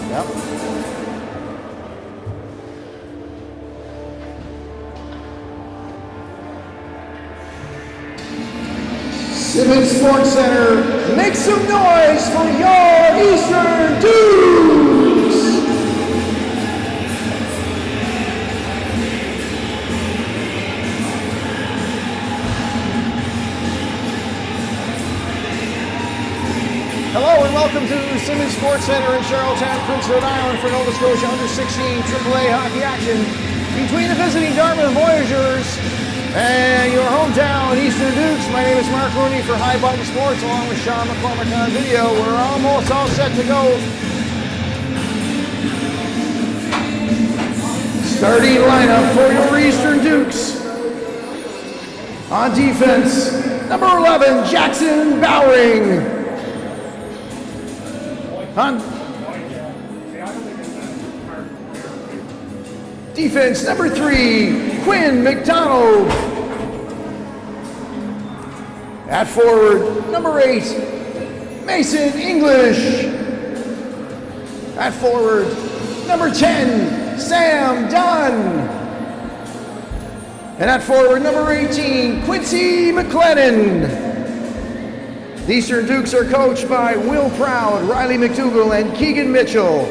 Yep. Simmons Sports Center, make some noise for your Eastern Dukes! Hello and welcome to Simmons Sports Center in Charlottetown, Prince Rhode Island for Nova Scotia under-16 AAA hockey action between the visiting Dartmouth Voyageurs and your hometown Eastern Dukes. My name is Mark Rooney for High Button Sports along with Sean McCormick on video. We're almost all set to go. Starting lineup for your Eastern Dukes. On defense, number 11, Jackson Bowering. On defense, number 3, Quinn McDonald. At forward, number 8, Mason English. At forward, number 10, Sam Dunn. And at forward, number 18, Quincy McLennan. The Eastern Dukes are coached by Will Proud, Riley McDougall, and Keegan Mitchell.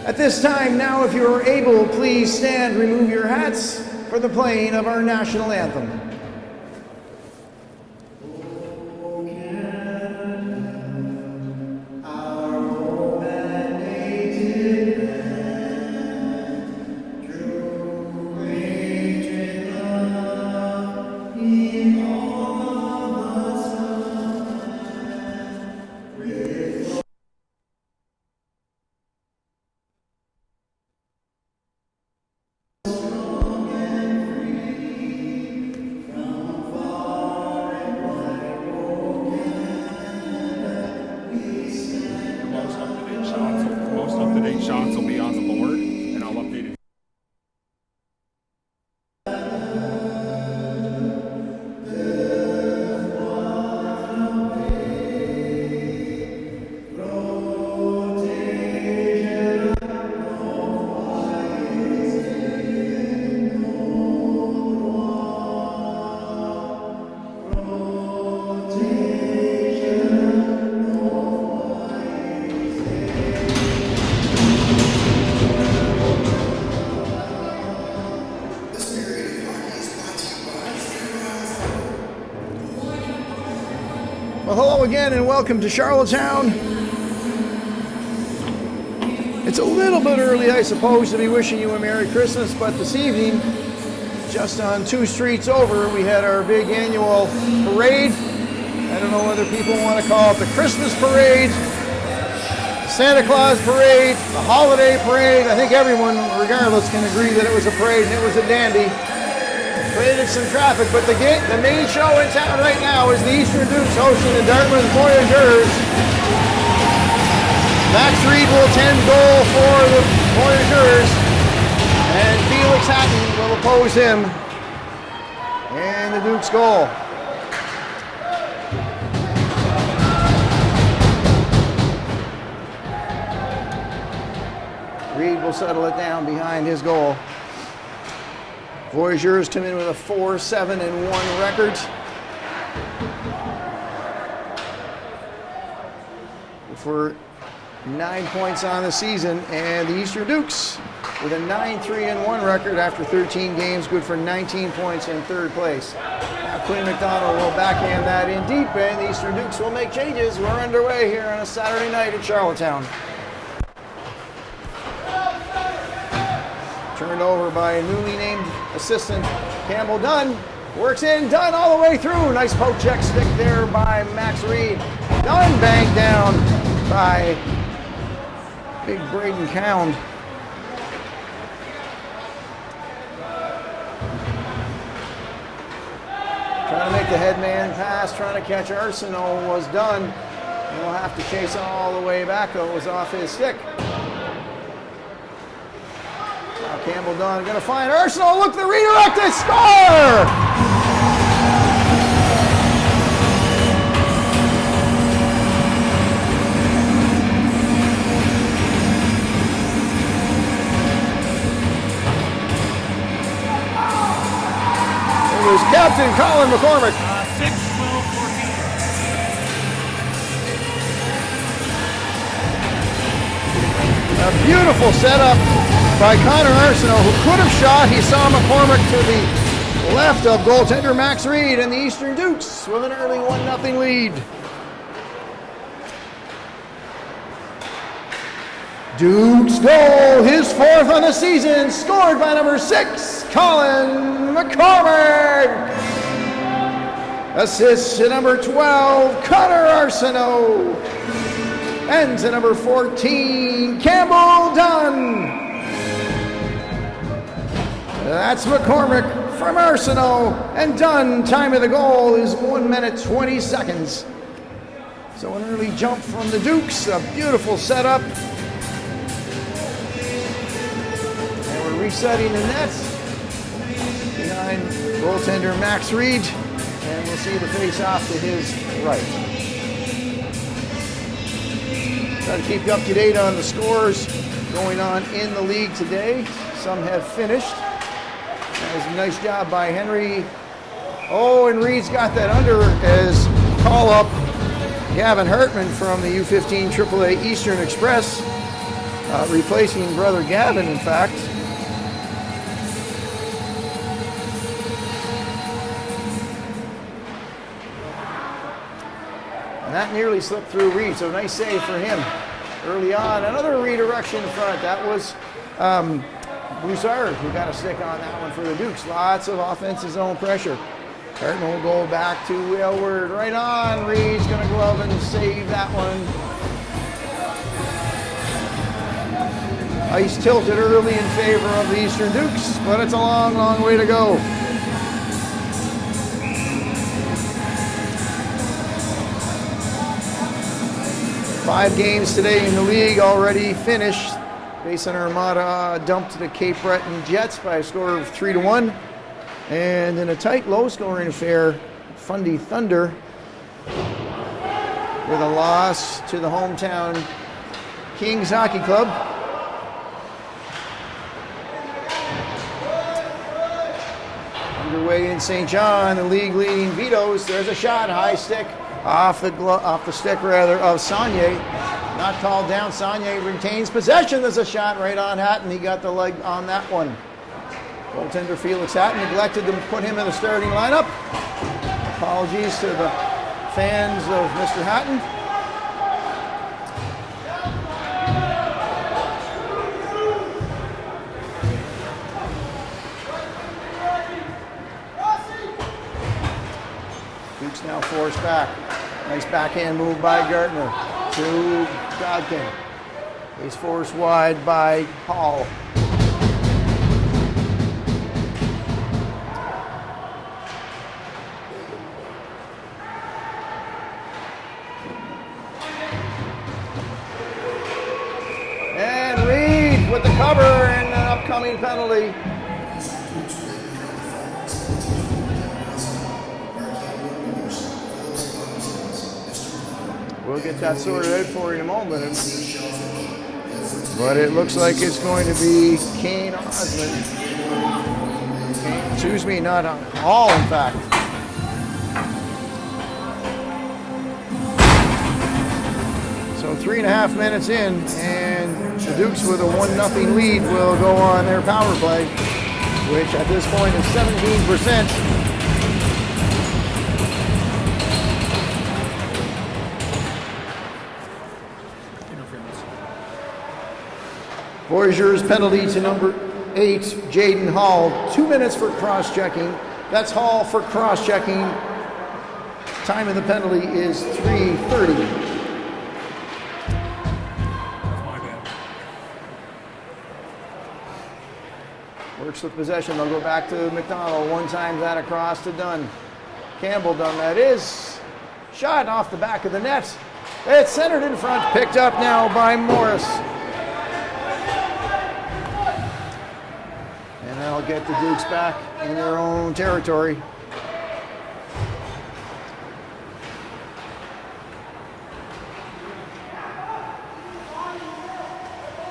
At this time now, if you are able, please stand, remove your hats for the playing of our national anthem. Shots will be on the board, and I'll update it. Well, hello again and welcome to Charlottetown. It's a little bit early, I suppose, to be wishing you a Merry Christmas, but this evening, just on 2 streets over, we had our big annual parade. I don't know whether people want to call it the Christmas parade, Santa Claus parade, the holiday parade. I think everyone, regardless, can agree that it was a parade and it was a dandy. Created some traffic, but the main show in town right now is the Eastern Dukes hosting the Dartmouth Voyageurs. Max Reed will attend goal for the Voyageurs, and Felix Hatton will oppose him in the Dukes' goal. Reed will settle it down behind his goal. Voyageurs come in with a 4-7-1 record. For 9 points on the season, and the Eastern Dukes with a 9-3-1 record after 13 games, good for 19 points in 3rd place. Now Quinn McDonald will backhand that in deep, and the Eastern Dukes will make changes. We're underway here on a Saturday night in Charlottetown. Turned over by a newly named assistant, Campbell Dunn. Works in, Dunn all the way through. Nice poke check stick there by Max Reed. Dunn banged down by big Braden Cound. Trying to make the headman pass, trying to catch Arsenault was done. He'll have to chase all the way back, though. It was off his stick. Now Campbell Dunn gonna find Arsenault. Look, the redirected score! captain, Colin McCormick. 6, 12, 14. A beautiful setup by Connor Arsenault, who could have shot. He saw McCormick to the left of goaltender Max Reed, and the Eastern Dukes with an early 1-0 lead. Dukes goal, his fourth on the season, scored by number 6, Colin McCormick. Assist to number 12, Connor Arsenault. And to number 14, Campbell Dunn. That's McCormick from Arsenault, and Dunn. Time of the goal is 1 minute 20 seconds. So an early jump from the Dukes, a beautiful setup. And we're resetting the nets behind goaltender Max Reed, and we'll see the face-off to his right. Try to keep you up to date on the scores going on in the league today. Some have finished. That was a nice job by Henry. Oh, and Reed's got that under as call up Gavin Hartman from the U15 AAA Eastern Express, replacing brother Gavin, in fact. And that nearly slipped through Reed, so nice save for him early on. Another redirection in front. That was Broussard who got a stick on that one for the Dukes. Lots of offensive zone pressure. Hartman will go back to Aylward. Right on. Reed's going to glove and save that one. Ice tilted early in favor of the Eastern Dukes, but it's a long, long way to go. Five games today in the league already finished. Basin Armada dumped the Cape Breton Jets by a score of 3-1. And in a tight, low-scoring affair, Fundy Thunder with a loss to the hometown Kings Hockey Club. Underway in St. John, the league-leading Vitoes. There's a shot, high stick. Off the stick of Saunier. Not called down. Saunier retains possession. There's a shot right on Hatton. He got the leg on that one. Goaltender Felix Hatton neglected to put him in the starting lineup. Apologies to the fans of Mr. Hatton. Dukes now forced back. Nice backhand move by Gartner to Godkin. He's forced wide by Hall. And Reed with the cover and an upcoming penalty. We'll get that sorted out for you in a moment. But it looks like it's going to be Kane Osmond. Excuse me, not Hall, in fact. So 3.5 minutes in, and the Dukes with a 1-0 lead will go on their power play, which at this point is 17%. Voyageurs penalty to number 8, Jaden Hall. 2 minutes for cross-checking. That's Hall for cross-checking. Time of the penalty is 3:30. My bad. Works with possession. They'll go back to McDonald. One time that across to Dunn. Campbell Dunn, that is. Shot off the back of the net. It's centered in front. Picked up now by Morris. And that'll get the Dukes back in their own territory.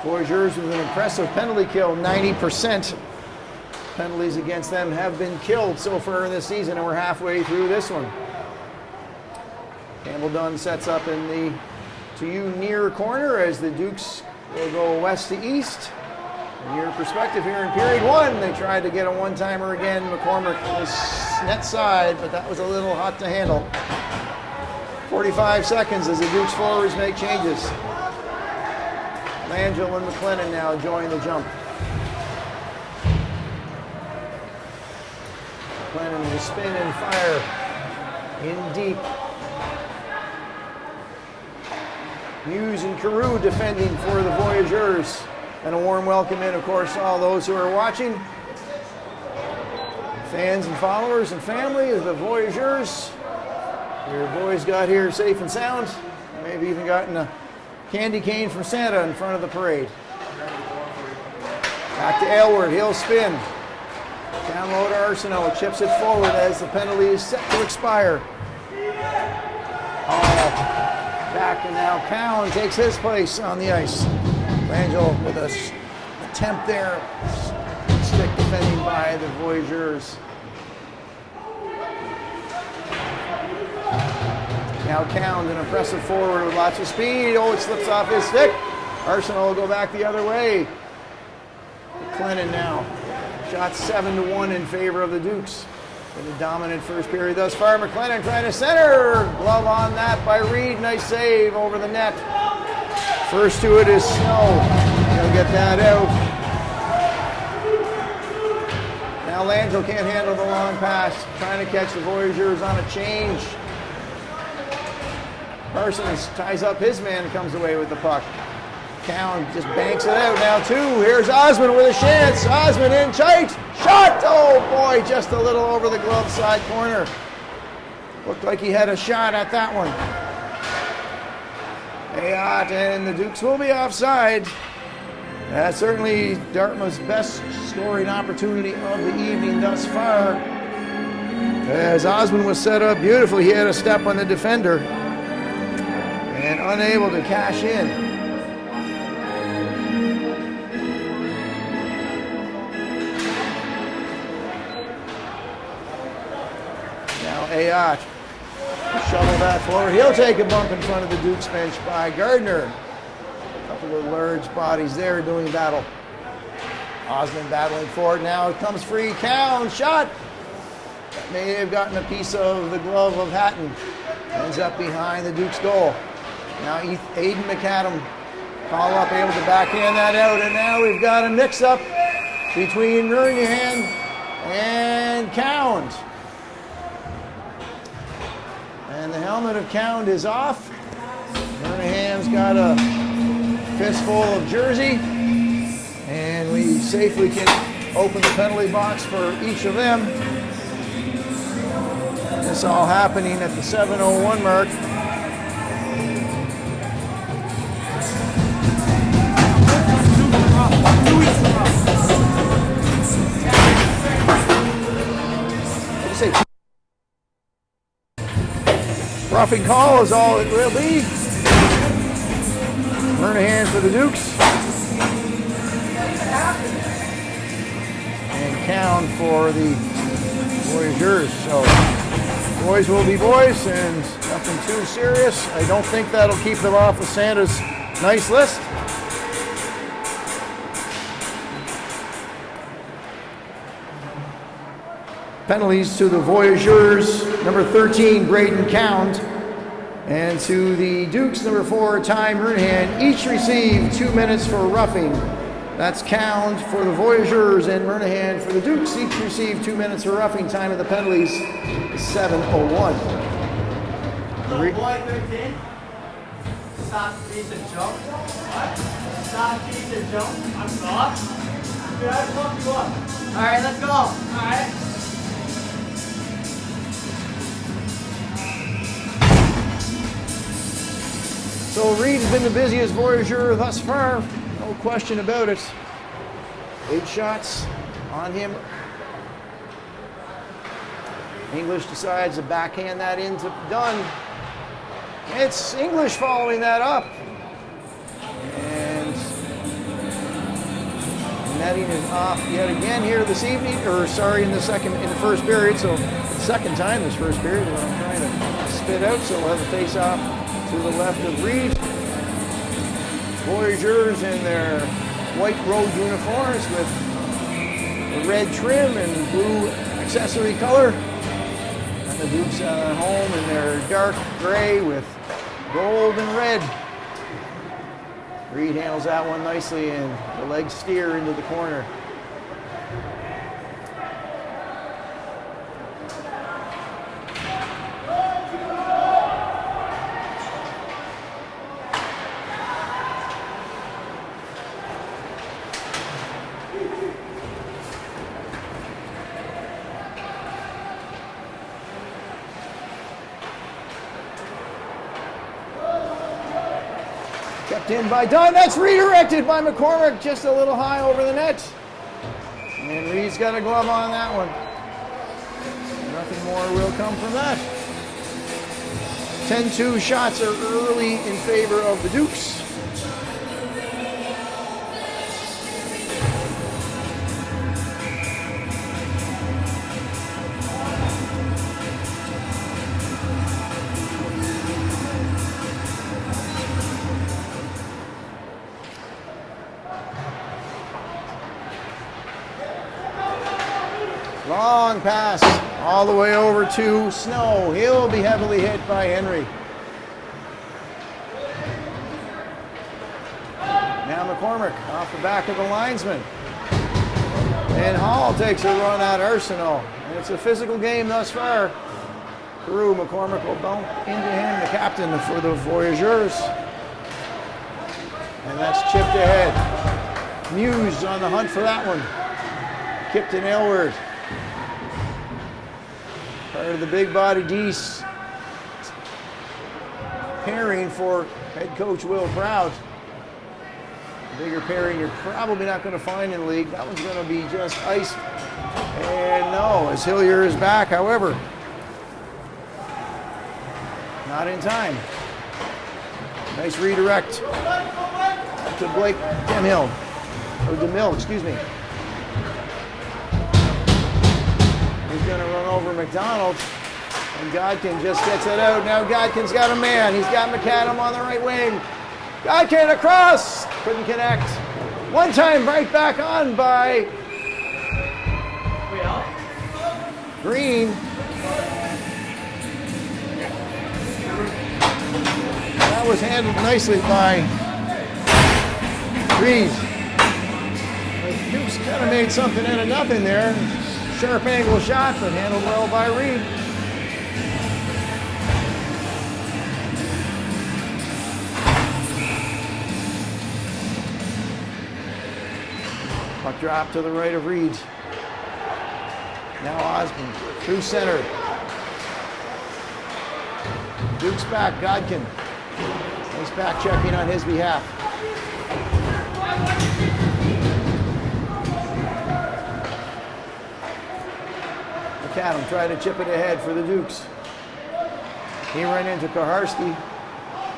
Voyageurs with an impressive penalty kill, 90%. penalties against them have been killed so far in this season, and we're halfway through this one. Campbell Dunn sets up in the to you near corner as the Dukes will go west to east. From your perspective here in period one, they tried to get a one-timer again. McCormick was net side, but that was a little hot to handle. 45 seconds as the Dukes forwards make changes. Langell and McLennan now join the jump. McLennan will spin and fire in deep. Hughes and Carew defending for the Voyageurs. And a warm welcome in, of course, to all those who are watching. Fans and followers and family of the Voyageurs. Your boys got here safe and sound. Maybe even gotten a candy cane from Santa in front of the parade. Back to Aylward, he'll spin. Down low to Arsenault, chips it forward as the penalty is set to expire. Back, and now Cowan takes his place on the ice. Langell with an attempt there. Stick defending by the Voyageurs. Now Cowan, an impressive forward with lots of speed. Oh, it slips off his stick. Arsenault will go back the other way. McLennan now. Shot 7-1 in favor of the Dukes. In the dominant first period thus far. McLennan trying to center. Glove on that by Reed. Nice save over the net. First to it is Snow. He'll get that out. Now Langell can't handle the long pass. Trying to catch the Voyageurs on a change. Parsons ties up his man and comes away with the puck. Cowan just banks it out now too. Here's Osmond with a chance. Osmond in tight. Shot! Oh boy, just a little over the glove side corner. Looked like he had a shot at that one. Ayotte and the Dukes will be offside. That's certainly Dartmouth's best scoring opportunity of the evening thus far. As Osmond was set up beautifully, he had a step on the defender and unable to cash in. Now Ayotte shovel that forward. He'll take a bump in front of the Dukes bench by Gardner. A couple of large bodies there doing battle. Osmond battling forward now. It comes free. Cowan shot. That may have gotten a piece of the glove of Hatton. Ends up behind the Dukes goal. Now Aidan McAdam call up, able to backhand that out, and now we've got a mix-up between Murnaghan and Cowan. And the helmet of Cowan is off. Murnaghan's got a fistful of jersey, and we safely can open the penalty box for each of them. This all happening at the 7:01 mark. Roughing call is all it will be. Murnaghan for the Dukes. And Cowan for the Voyageurs. So boys will be boys and nothing too serious. I don't think that'll keep them off of Santa's nice list. Penalties to the Voyageurs, number 13, Braden Cowan, and to the Dukes, number 4, Ty Murnaghan. Each receive 2 minutes for roughing. That's Cowan for the Voyageurs and Murnaghan for the Dukes. Each receive 2 minutes for roughing. Time of the penalties is 7:01. Little boy 13. Soft piece of jump. What? Soft piece of jump. I'm soft. Yeah, I want you up. All right, let's go. All right. So Reed has been the busiest Voyageur thus far, no question about it. 8 shots on him. English decides to backhand that into Dunn. It's English following that up. And netting is off yet again here this evening, or sorry, in the first period. So the second time this first period that I'm trying to spit out. So we'll have a face-off to the left of Reed. Voyageurs in their white road uniforms with the red trim and blue accessory color. And the Dukes home in their dark gray with gold and red. Reed handles that one nicely and the legs steer into the corner. Kept in by Dunn. That's redirected by McCormick, just a little high over the net. And Reed's got a glove on that one. Nothing more will come from that. 10-2 shots are early in favor of the Dukes. Long pass all the way over to Snow. He'll be heavily hit by Henry. Now McCormick off the back of the linesman. And Hall takes a run at Arsenault. And it's a physical game thus far. Peru, McCormick will bump into him, the captain for the Voyageurs. And that's chipped ahead. Muse on the hunt for that one. Kipton Aylward. Part of the big body D's pairing for head coach Will Prout. Bigger pairing you're probably not going to find in the league. That one's going to be just ice. And no, as Hillier is back, however. Not in time. Nice redirect to Blake Demhill. Or DeMille, excuse me. He's going to run over McDonald. And Godkin just gets it out. Now Godkin's got a man. He's got McAdam on the right wing. Godkin across. Couldn't connect. One time right back on by Green. That was handled nicely by Reed. The Dukes kind of made something out of nothing there. Sharp angle shot, but handled well by Reed. Puck drop to the right of Reed. Now Osmond through center. Duke's back, Godkin. Nice back checking on his behalf. McAdam tried to chip it ahead for the Dukes. He ran into Koharski.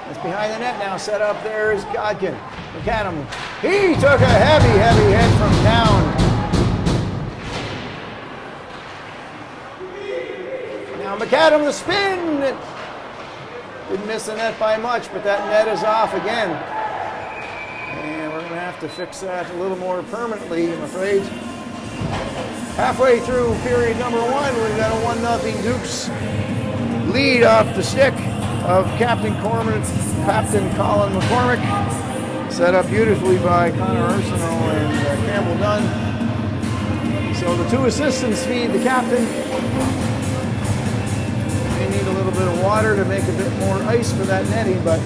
That's behind the net now. Set up there is Godkin. McAdam. He took a heavy hit from down. Now McAdam the spin. Didn't miss the net by much, but that net is off again. And we're going to have to fix that a little more permanently, I'm afraid. Halfway through period number one, we've got a 1-0 Dukes lead off the stick of Captain Colin McCormick. Set up beautifully by Connor Arsenault and Campbell Dunn. So the two assistants feed the captain. They need a little bit of water to make a bit more ice for that netting, but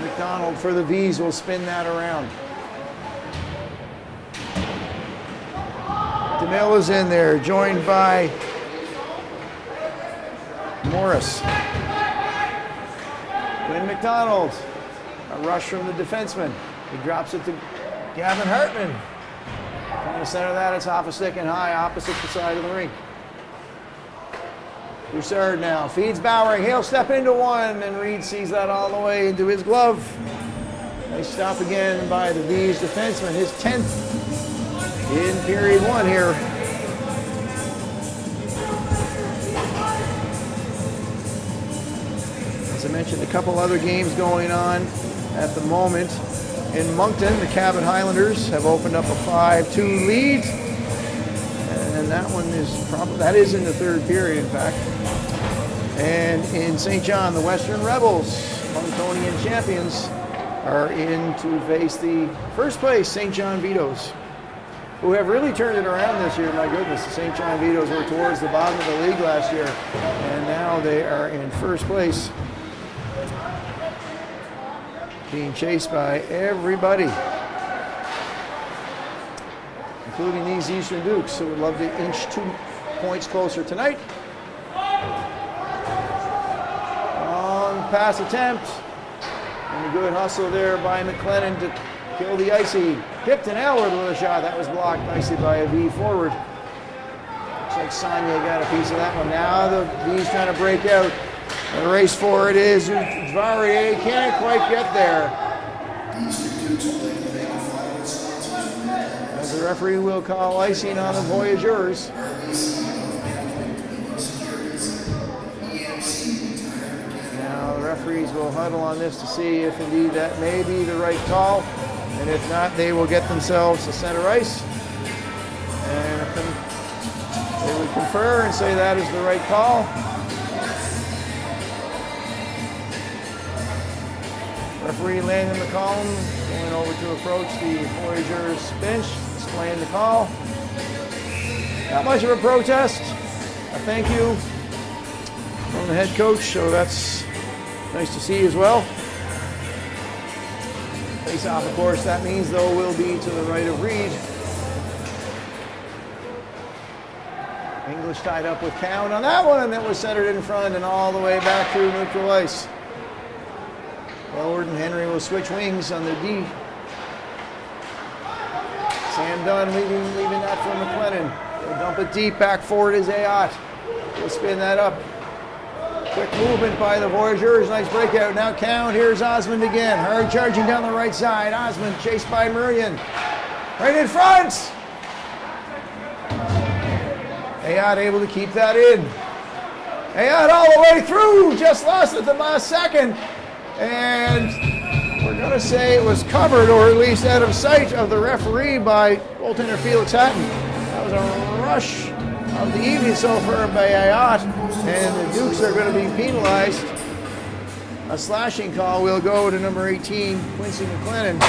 McDonald for the V's will spin that around. DeMille is in there, joined by Morris. Quinn McDonald. A rush from the defenseman. He drops it to Gavin Hartman. Trying to center that, it's off a stick and high, opposite the side of the rink. Broussard now feeds Bowering. He'll step into one, and Reed sees that all the way into his glove. Nice stop again by the V's defenseman, his 10th in period 1 here. As I mentioned, a couple other games going on at the moment. In Moncton, the Cabot Highlanders have opened up a 5-2 lead. And that one is in the third period, in fact. And in St. John, the Western Rebels, Monctonian champions, are in to face the first place St. John Vitoes, who have really turned it around this year. My goodness, the St. John Vitoes were towards the bottom of the league last year, and now they are in first place, being chased by everybody, including these Eastern Dukes, who would love to inch 2 points closer tonight. Long pass attempt, and a good hustle there by McLennan to kill the icy. Pipton Elwood with a shot. That was blocked nicely by a V forward. Looks like Sonia got a piece of that one. Now the V's trying to break out. The race for it is Varier. Can't quite get there. As the referee will call icing on the Voyageurs. Now the referees will huddle on this to see if indeed that may be the right call. And if not, they will get themselves to center ice. And they would confer and say that is the right call. Referee Landon McCollum going over to approach the Voyageurs bench, explain the call. Not much of a protest. A thank you from the head coach, so that's nice to see as well. Face off, of course, that means though will be to the right of Reed. English tied up with Cowan on that one, and that was centered in front and all the way back through neutral ice. Howard and Henry will switch wings on the D. Sam Dunn leaving that for McLennan. He'll dump it deep, back forward is Ayotte. He'll spin that up. Quick movement by the Voyageurs, nice breakout. Now Cowan, here's Osmond again. Hard charging down the right side. Osmond chased by Murrian. Right in front! Ayotte able to keep that in. Ayotte all the way through, just lost it the last second. And we're going to say it was covered, or at least out of sight of the referee by goaltender Felix Hatton. That was a rush of the evening so far by Ayotte, and the Dukes are going to be penalized. A slashing call will go to number 18, Quincy McLennan.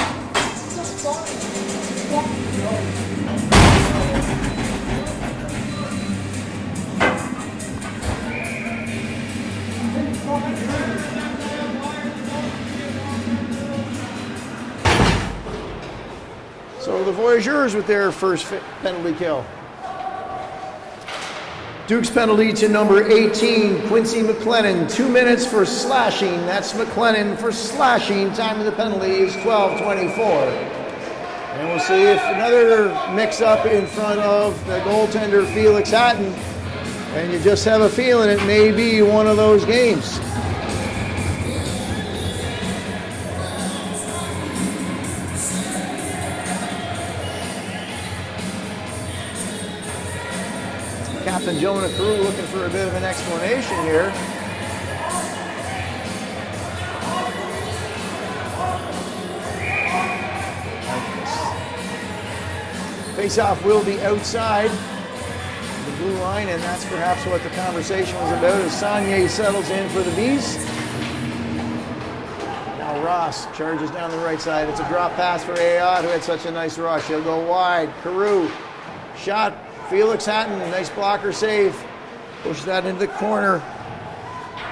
So the Voyageurs with their first penalty kill. Duke's penalty to number 18, Quincy McLennan. 2 minutes for slashing. That's McLennan for slashing. Time of the penalty is 12:24. And we'll see if another mix-up in front of the goaltender Felix Hatton. And you just have a feeling it may be one of those games. Captain Jonah Carew looking for a bit of an explanation here. Face-off will be outside the blue line, and that's perhaps what the conversation was about as Saunier settles in for the Bees. Now Ross charges down the right side. It's a drop pass for Ayotte, who had such a nice rush. He'll go wide. Carew, shot. Felix Hatton, nice blocker save. Pushes that into the corner.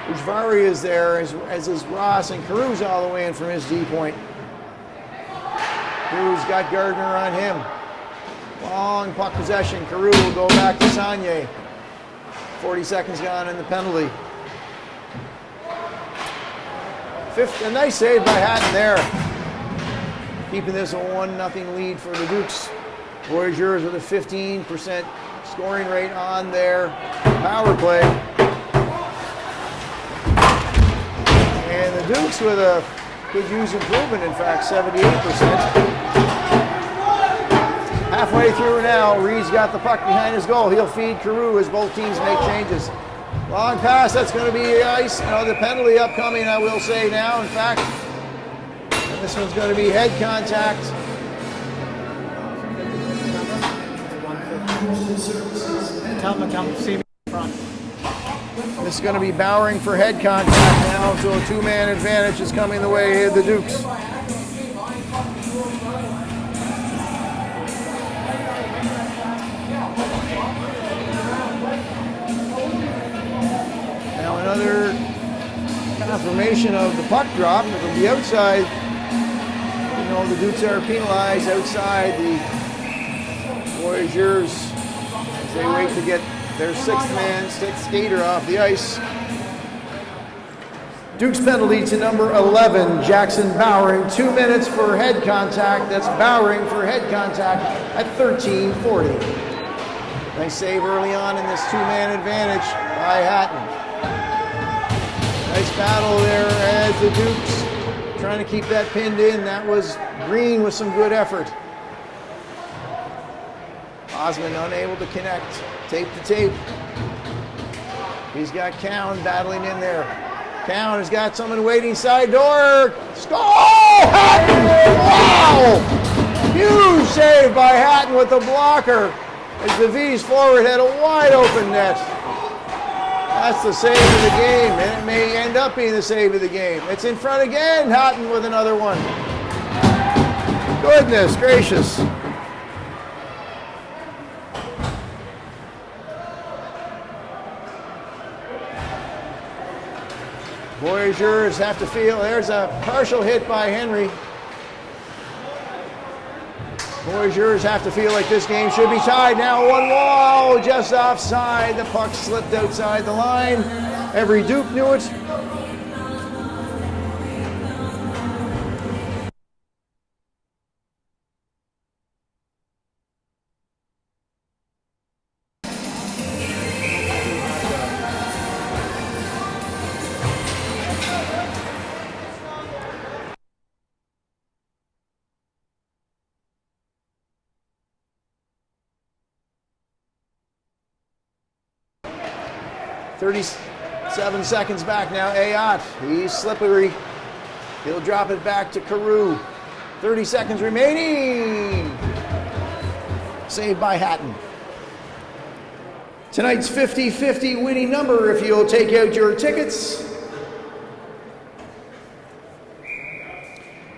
Ujvari is there, as is Ross, and Carew's all the way in from his D point. Carew's got Gardner on him. Long puck possession. Carew will go back to Saunier. 40 seconds gone in the penalty. A nice save by Hatton there. Keeping this a 1-0 lead for the Dukes. Voyageurs with a 15% scoring rate on their power play. And the Dukes with a could use improvement, in fact, 78%. Halfway through now, Reed's got the puck behind his goal. He'll feed Carew as both teams make changes. Long pass, that's going to be ice. The penalty upcoming, I will say now. In fact, and this one's going to be head contact. Tell them to come see me in front. This is going to be Bowering for head contact now, so a two-man advantage is coming the way of the Dukes. Now another confirmation of the puck drop from the outside. The Dukes are penalized outside the Voyageurs as they wait to get their sixth skater off the ice. Duke's penalty to number 11, Jackson Bowering. 2 minutes for head contact. That's Bowering for head contact at 13:40. Nice save early on in this two-man advantage by Hatton. Nice battle there as the Dukes trying to keep that pinned in. That was Green with some good effort. Osmond unable to connect. Tape to tape. He's got Cowan battling in there. Cowan has got someone waiting side door. Score! Oh, Hatton! Wow! Huge save by Hatton with the blocker as the V's forward had a wide open net. That's the save of the game, and it may end up being the save of the game. It's in front again. Hatton with another one. Goodness gracious. Voyageurs have to feel, there's a partial hit by Henry. Voyageurs have to feel like this game should be tied. Now 1-1, just offside. The puck slipped outside the line. Every Duke knew it. .37 seconds back now. Ayotte, he's slippery. He'll drop it back to Carew. 30 seconds remaining. Saved by Hatton. Tonight's 50-50 winning number, if you'll take out your tickets.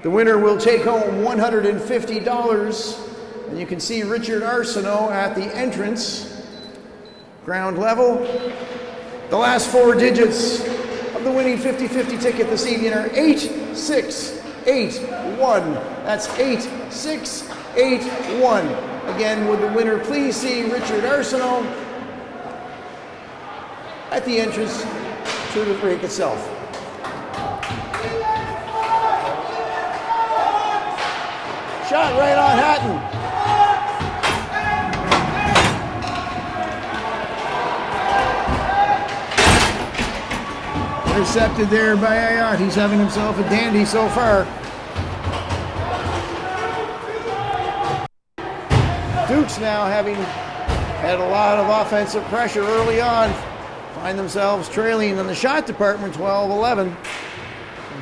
The winner will take home $150. And you can see Richard Arsenault at the entrance, ground level. The last four digits of the winning 50-50 ticket this evening are 8681. That's 8681. Again, would the winner please see Richard Arsenault at the entrance to the rink itself. Shot right on Hatton. Intercepted there by Ayotte. He's having himself a dandy so far. Dukes now, having had a lot of offensive pressure early on, find themselves trailing in the shot department 12-11. And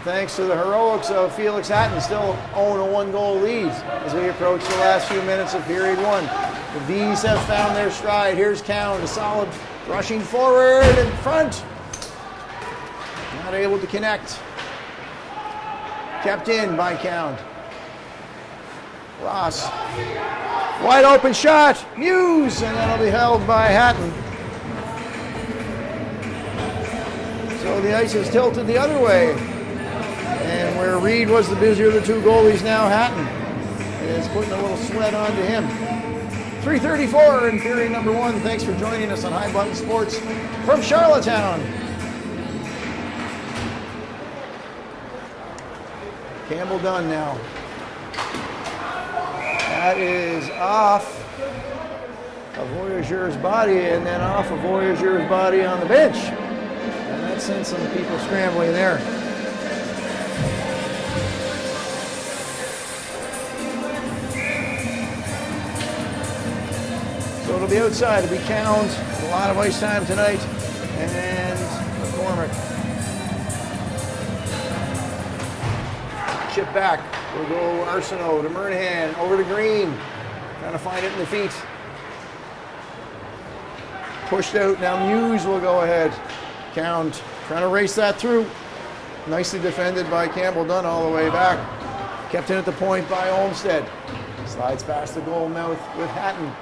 thanks to the heroics of Felix Hatton, still own a one-goal lead as we approach the last few minutes of period one. The V's have found their stride. Here's Cowan, a solid rushing forward in front. Not able to connect. Kept in by Cowan. Ross. Wide open shot. Muse, and that'll be held by Hatton. So the ice is tilted the other way. And where Reed was the busier of the two goalies, now Hatton is putting a little sweat onto him. 3:34 in period number one. Thanks for joining us on High Button Sports from Charlottetown. Campbell done now. That is off a Voyageurs body and then off a Voyageurs body on the bench. And that sent some people scrambling there. So it'll be outside. It'll be Cound. A lot of ice time tonight. And McCormick. Chip back. We'll go Arsenault to Murnahan. Over to Green. Trying to find it in the feet. Pushed out. Now Muse will go ahead. Count. Trying to race that through. Nicely defended by Campbell Dunn all the way back. Kept in at the point by Olmsted. Slides past the goal mouth with Hatton.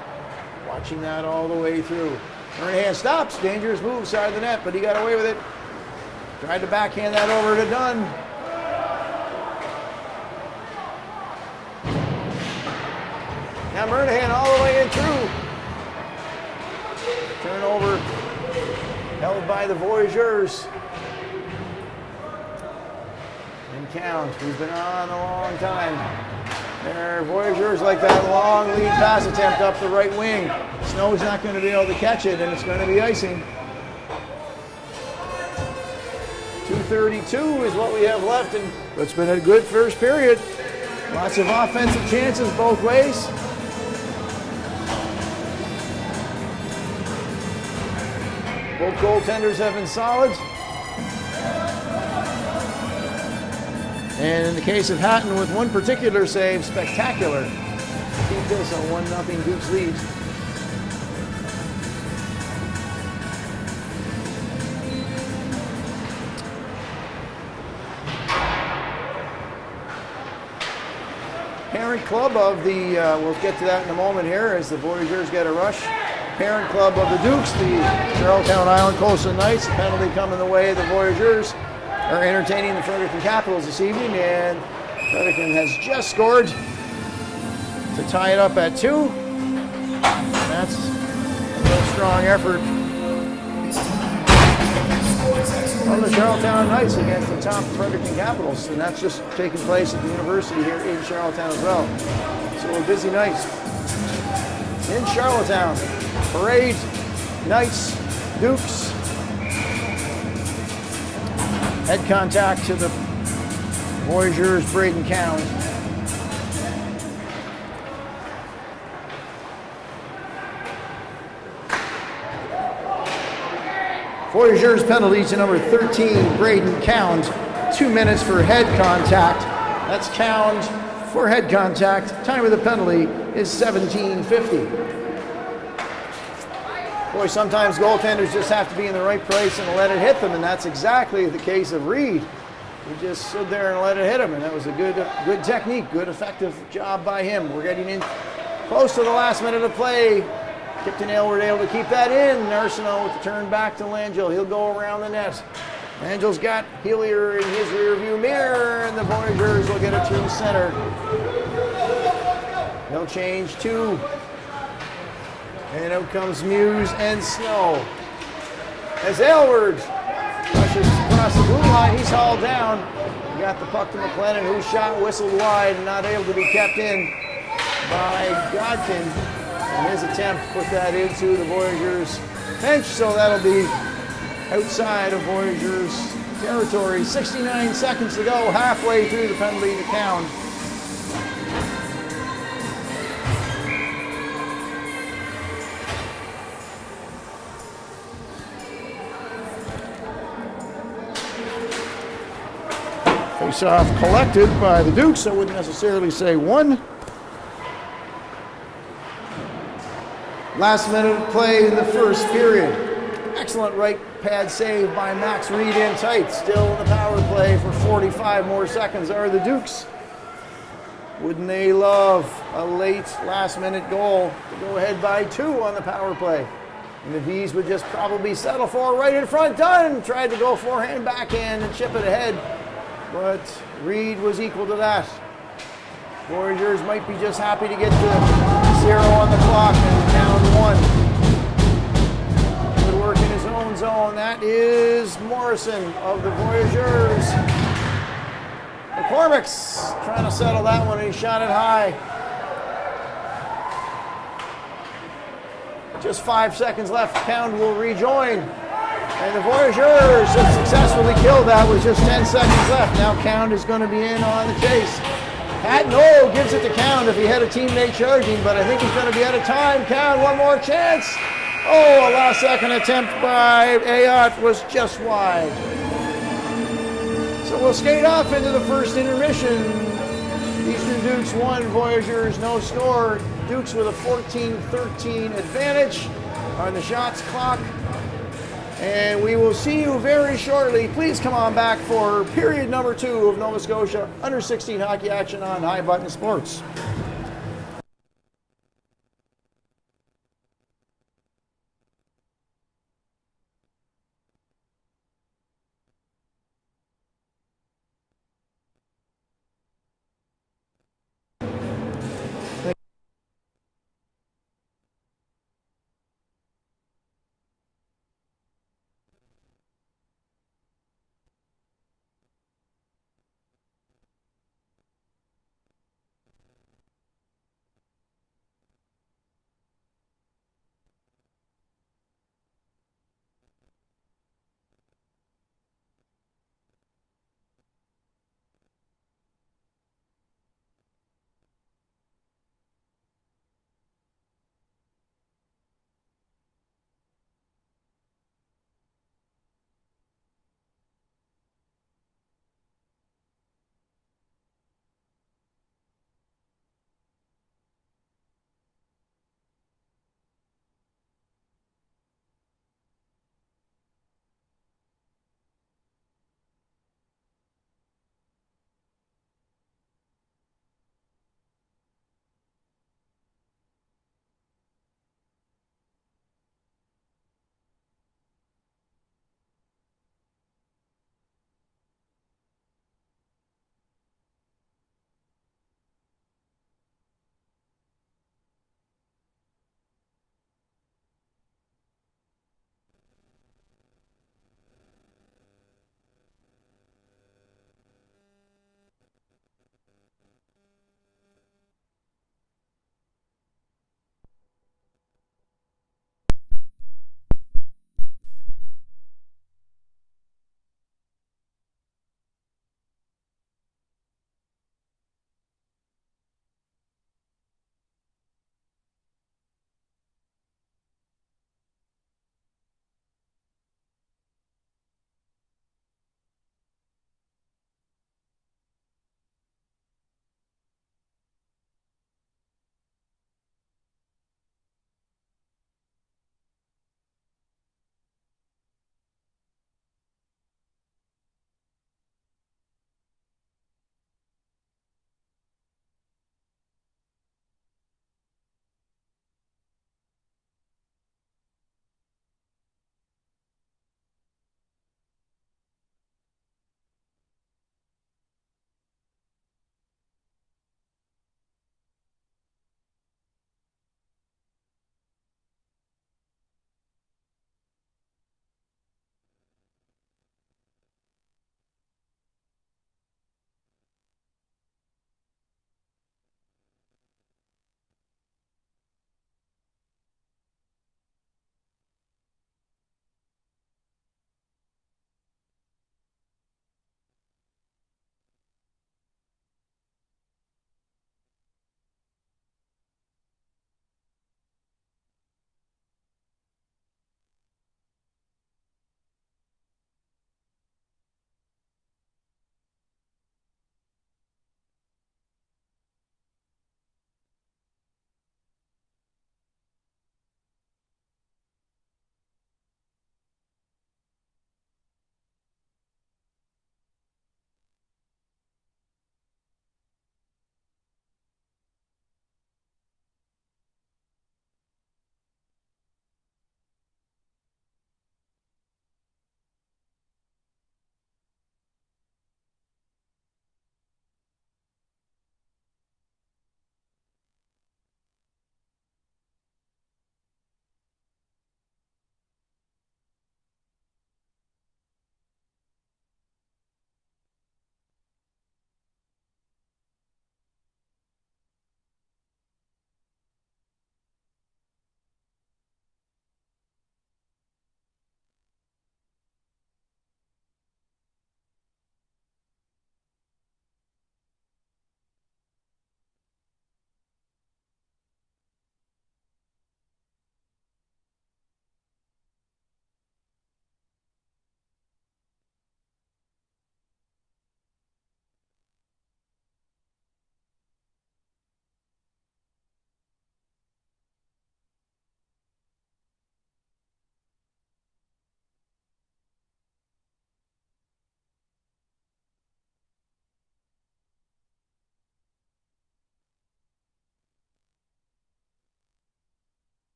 Watching that all the way through. Murnahan stops. Dangerous move side of the net, but he got away with it. Tried to backhand that over to Dunn. Now Murnahan all the way in through. Turnover held by the Voyageurs. And Count, who's been on a long time. Their Voyageurs like that long lead pass attempt up the right wing. Snow's not going to be able to catch it, and it's going to be icing. 2:32 is what we have left, and it's been a good first period. Lots of offensive chances both ways. Both goaltenders have been solid. And in the case of Hatton, with one particular save, spectacular. Keep this a 1-0 Dukes lead. Parent club of the, we'll get to that in a moment here as the Voyageurs get a rush. Parent club of the Dukes, the Charlottetown Island Coastal Knights. A penalty coming the way of the Voyageurs are entertaining the Fredericton Capitals this evening, and Fredericton has just scored to tie it up at 2. That's a real strong effort from the Charlottetown Knights against the top Fredericton Capitals, and that's just taking place at the university here in Charlottetown as well. So a busy night in Charlottetown. Parade, Knights, Dukes. Head contact to the Voyageurs, Braden Cound. Voyageurs penalty to number 13, Braden Cound. 2 minutes for head contact. That's Cound for head contact. Time of the penalty is 17:50. Boy, sometimes goaltenders just have to be in the right place and let it hit them, and that's exactly the case of Reed. He just stood there and let it hit him, and that was a good technique, good effective job by him. We're getting in close to the last minute of play. Kipton Aylward able to keep that in. Arsenault with the turn back to Langell. He'll go around the net. Langell's got Hillier in his rearview mirror, and the Voyageurs will get it through center. No change, 2. And out comes Muse and Snow. As Aylward rushes across the blue line, he's hauled down. We got the puck to McLennan, whose shot whistled wide and not able to be kept in by Godkin. And his attempt to put that into the Voyageurs bench, so that'll be outside of Voyageurs territory. 69 seconds to go, halfway through the penalty to Cound. Face-off collected by the Dukes. I wouldn't necessarily say won. Last minute of play in the first period. Excellent right pad save by Max Reed in tight. Still in the power play for 45 more seconds are the Dukes. Wouldn't they love a late last minute goal to go ahead by 2 on the power play? And the V's would just probably settle for right in front. Dunn tried to go forehand, backhand, and chip it ahead. But Reed was equal to that. Voyageurs might be just happy to get to 0 on the clock and down 1. Good work in his own zone. That is Morrison of the Voyageurs. McCormick's trying to settle that one, and he shot it high. Just 5 seconds left. Count will rejoin. And the Voyageurs have successfully killed that with just 10 seconds left. Now Count is going to be in on the chase. Pat Noel gives it to Count if he had a teammate charging, but I think he's going to be out of time. Count, one more chance. Oh, a last second attempt by Ayot was just wide. So we'll skate off into the first intermission. Eastern Dukes 1, Voyageurs no score. Dukes with a 14-13 advantage on the shots clock. And we will see you very shortly. Please come on back for period number 2 of Nova Scotia under 16 hockey action on High Button Sports.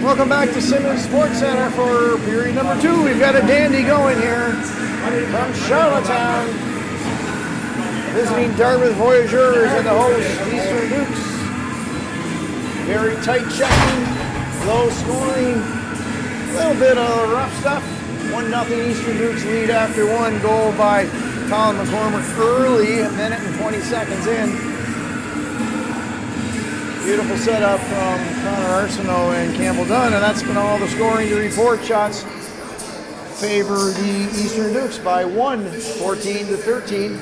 Welcome back to Simmons Sports Center for period number 2. We've got a dandy going here from Charlottetown. Visiting Dartmouth Voyageurs and the host Eastern Dukes. Very tight checking, low scoring, a little bit of rough stuff. 1-0 Eastern Dukes lead after one goal by Colin McCormick early, a minute and 20 seconds in. Beautiful setup from Connor Arsenault and Campbell Dunn, and that's been all the scoring to report. Shots favor the Eastern Dukes by 1, 14-13.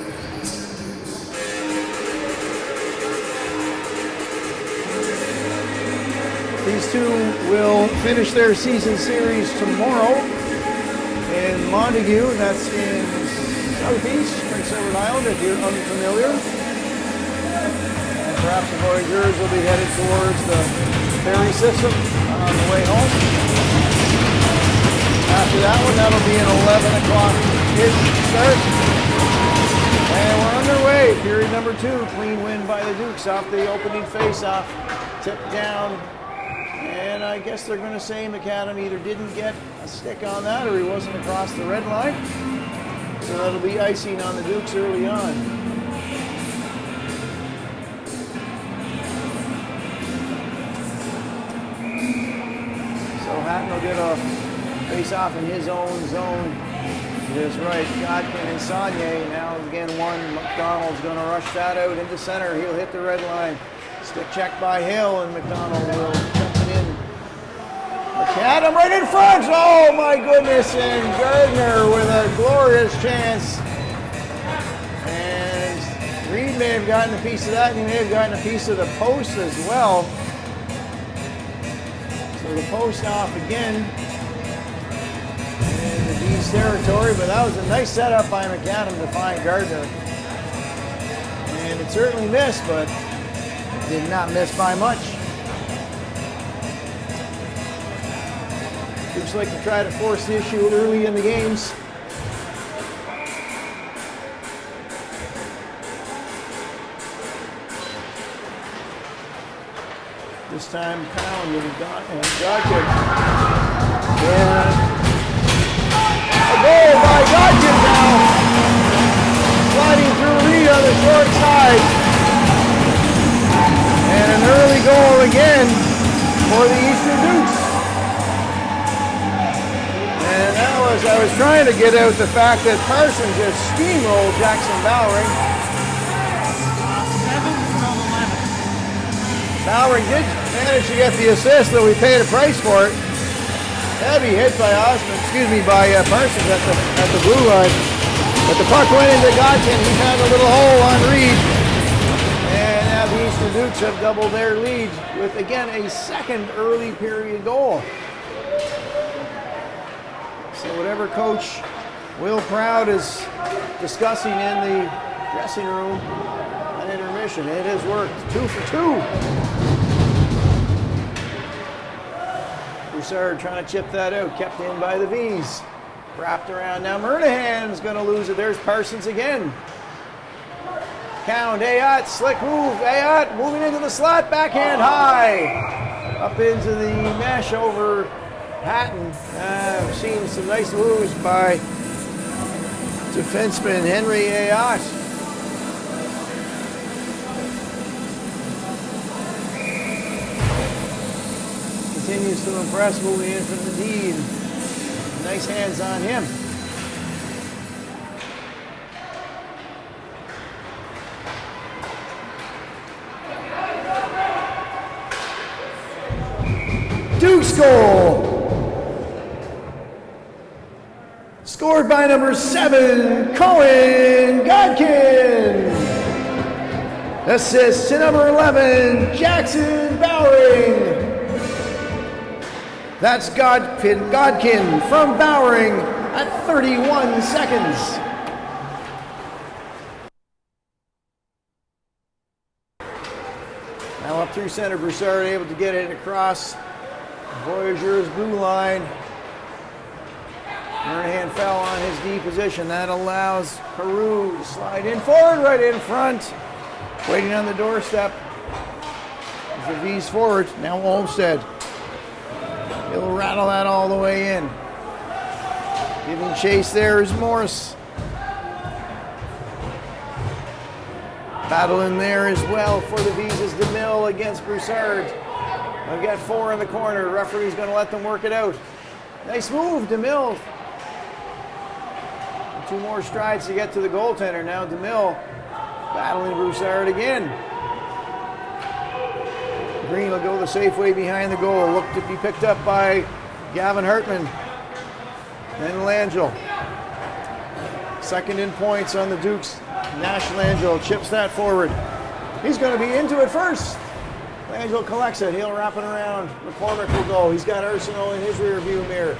These two will finish their season series tomorrow in Montague, and that's in southeast Prince Edward Island if you're unfamiliar. Perhaps the Voyageurs will be headed towards the ferry system on the way home. After that one, that'll be an 11 o'clock-ish start. And we're underway. Period number 2. Clean win by the Dukes off the opening face-off. Tipped down. And I guess they're going to say McAdam either didn't get a stick on that or he wasn't across the red line. So that'll be icing on the Dukes early on. Hatton will get a face-off in his own zone. That's right, Godkin and Saunier. Now again one, McDonald's going to rush that out into center. He'll hit the red line. Stick check by Hill, and McDonald will dump it in. McAdam right in front! Oh my goodness, and Gardner with a glorious chance. And Reed may have gotten a piece of that, and he may have gotten a piece of the post as well. So the post off again in the D's territory, but that was a nice setup by McAdam to find Gardner. And it certainly missed, but it did not miss by much. Looks like to try to force the issue early in the games. This time, Cowan with Godkin. And a goal by Godkin now. Sliding through Reed on the short side. And an early goal again for the Eastern Dukes. And that was, I was trying to get out the fact that Parsons just steamrolled Jackson Bowering. Bowering did manage to get the assist, though we paid a price for it. Heavy hit by Parsons at the blue line. But the puck went into Godkin. He found a little hole on Reed. And now the Eastern Dukes have doubled their lead with, again, a second early period goal. So whatever Coach Will Proud is discussing in the dressing room, an intermission, it has worked. 2 for 2. Broussard trying to chip that out, kept in by the V's. Wrapped around now. Murnahan's going to lose it. There's Parsons again. Count, Ayotte, slick move. Ayotte moving into the slot, backhand high. Up into the mesh over Hatton. I've seen some nice moves by defenseman Henry Ayotte. Continues to impress, moving in from the D. Nice hands on him. Duke's goal. Scored by number 7, Colin Godkin. Assist to number 11, Jackson Bowering. That's Godkin from Bowering at 31 seconds. Now up through center, Broussard able to get it across Voyageurs' blue line. Murnahan fell on his D position. That allows Peru to slide in forward, right in front. Waiting on the doorstep. As the V's forward, now Olmsted. He'll rattle that all the way in. Giving chase there is Morris. Battle in there as well for the Visas. DeMille against Broussard. They've got 4 in the corner. Referee's going to let them work it out. Nice move, DeMille. 2 more strides to get to the goaltender. Now DeMille battling Broussard again. Green will go the safe way behind the goal. Look to be picked up by Gavin Hartman. Then Langell. Second in points on the Dukes. Nash Langell chips that forward. He's going to be into it first. Langell collects it. He'll wrap it around. McCormick will go. He's got Arsenault in his rear view mirror.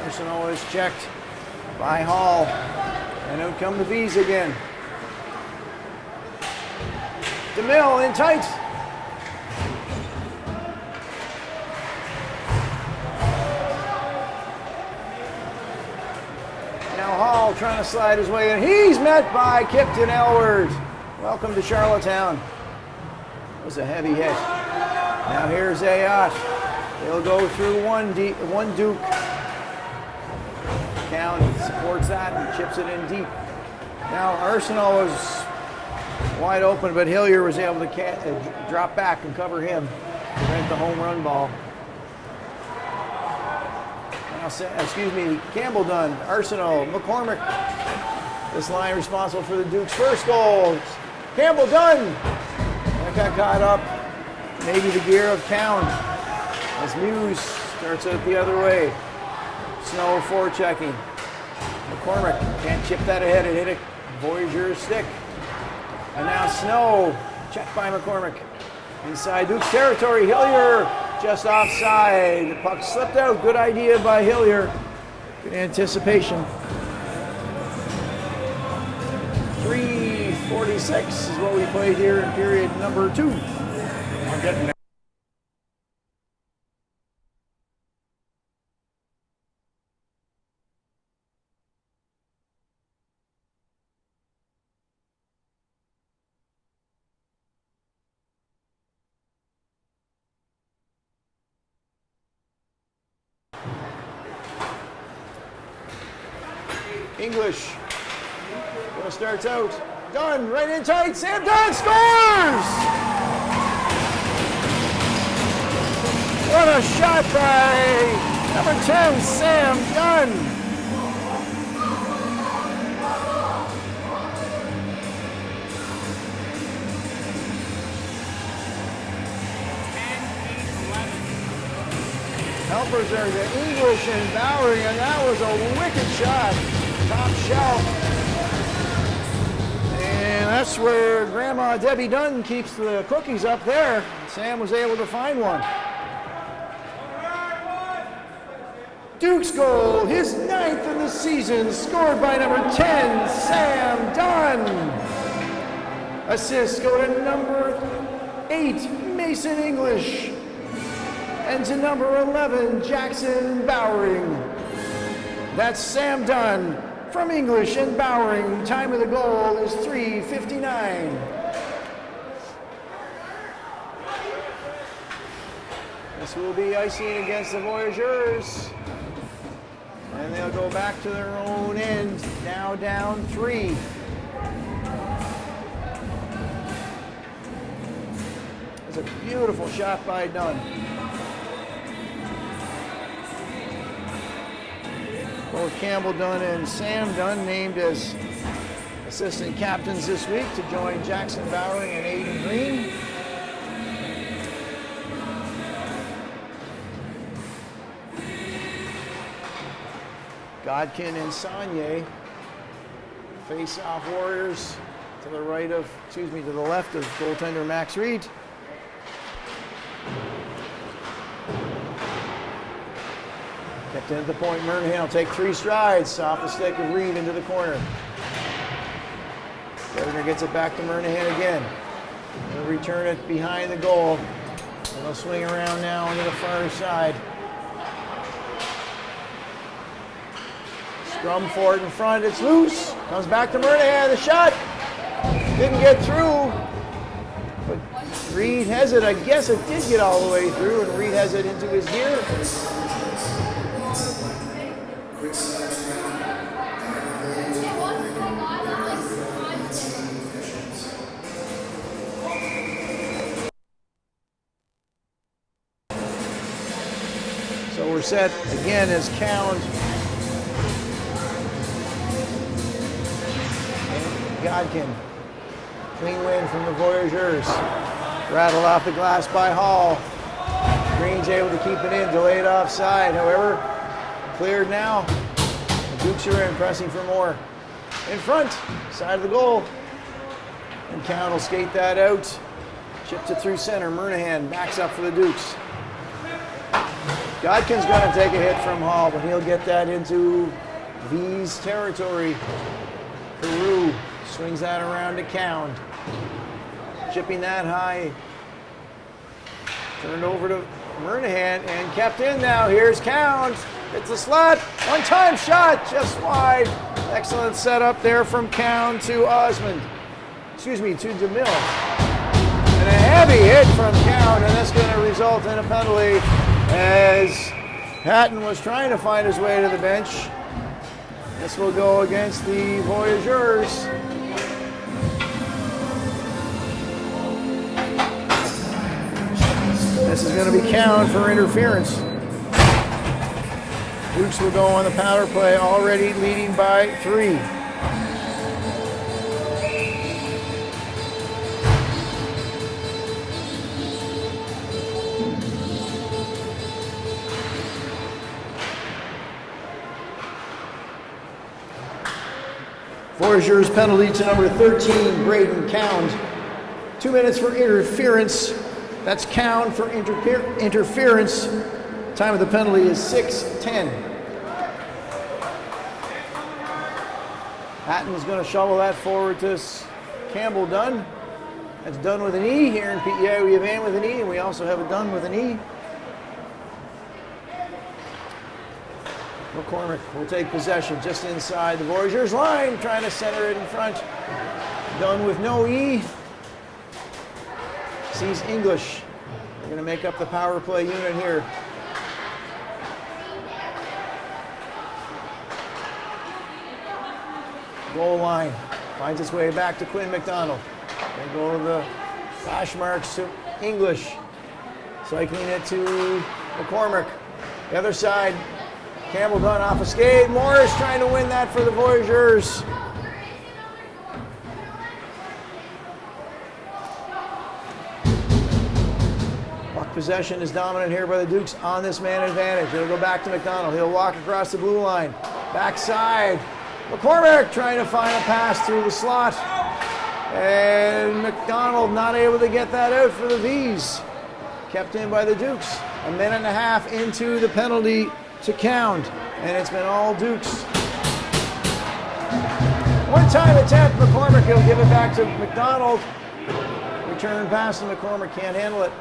Arsenault is checked by Hall. And out come the V's again. DeMille in tight. Now Hall trying to slide his way in. He's met by Kipton Elward. Welcome to Charlottetown. That was a heavy hit. Now here's Ayotte. He'll go through one Duke. Count supports that and chips it in deep. Now Arsenault was wide open, but Hillier was able to drop back and cover him, prevent the home run ball. Campbell done. Arsenault, McCormick. This line responsible for the Duke's first goal. Campbell done. That got caught up. Maybe the gear of Town. As Muse starts out the other way. Snow forechecking. McCormick can't chip that ahead. It hit a Voyageurs stick. And now Snow, checked by McCormick. Inside Duke's territory, Hillier just offside. The puck slipped out. Good idea by Hillier. Good anticipation. 3:46 is what we played here in period number 2. I'm getting there. English. Well, starts out. Dunn, right in tight. Sam Dunn scores! What a shot by number 10, Sam Dunn. Helpers are the English and Bowery, and that was a wicked shot. Top shelf. And that's where Grandma Debbie Dunn keeps the cookies up there. Sam was able to find one. Duke's goal, his 9th in the season, scored by number 10, Sam Dunn. Assists go to number 8, Mason English. And to number 11, Jackson Bowering. That's Sam Dunn from English and Bowering. Time of the goal is 3:59. This will be icing against the Voyageurs. And they'll go back to their own end, now down 3. It's a beautiful shot by Dunn. Both Campbell Dunn and Sam Dunn named as assistant captains this week to join Jackson Bowering and Aiden Green. Godkin and Saunier face off Warriors to the left of goaltender Max Reed. Kept in at the point, Murnahan will take 3 strides off the stick of Reed into the corner. Gardner gets it back to Murnahan again. He'll return it behind the goal. And they'll swing around now into the far side. Scrum for it in front, it's loose. Comes back to Murnahan, the shot didn't get through. But Reed has it. I guess it did get all the way through, and Reed has it into his gear. So we're set again as count. Godkin. Clean win from the Voyageurs. Rattled off the glass by Hall. Green's able to keep it in. Delayed offside. However, cleared now. The Dukes are in, pressing for more. In front, side of the goal. And Count will skate that out. Chips it through center. Murnahan backs up for the Dukes. Godkin's going to take a hit from Hall, but he'll get that into V's territory. Carew swings that around to Count. Chipping that high. Turned over to Murnahan and kept in now. Here's Count. It's a slot. One-time shot, just wide. Excellent setup there from Count to Osmond. Excuse me, to DeMille. And a heavy hit from Count, and that's going to result in a penalty as Hatton was trying to find his way to the bench. This will go against the Voyageurs. This is going to be Count for interference. Dukes will go on the power play, already leading by 3. Voyageurs penalty to number 13, Braden Count. 2 minutes for interference. That's Count for interference. Time of the penalty is 6:10. Hatton's going to shovel that forward to Campbell Dunn. That's done with an E here in PEI. We have in with an E, and we also have a done with an E. McCormick will take possession just inside the Voyageurs line, trying to center it in front. Done with no E. Sees English. They're going to make up the power play unit here. Goal line. Finds its way back to Quinn McDonald. They go to the flash marks to English. Cycling it to McCormick. The other side. Campbell Dunn off a skate. Morris trying to win that for the Voyageurs. Puck possession is dominant here by the Dukes on this man advantage. It'll go back to McDonald. He'll walk across the blue line. Backside. McCormick trying to find a pass through the slot. And McDonald not able to get that out for the V's. Kept in by the Dukes. A minute and a half into the penalty to count, and it's been all Dukes. One-time attempt, McCormick will give it back to McDonald. Return pass to McCormick, can't handle it.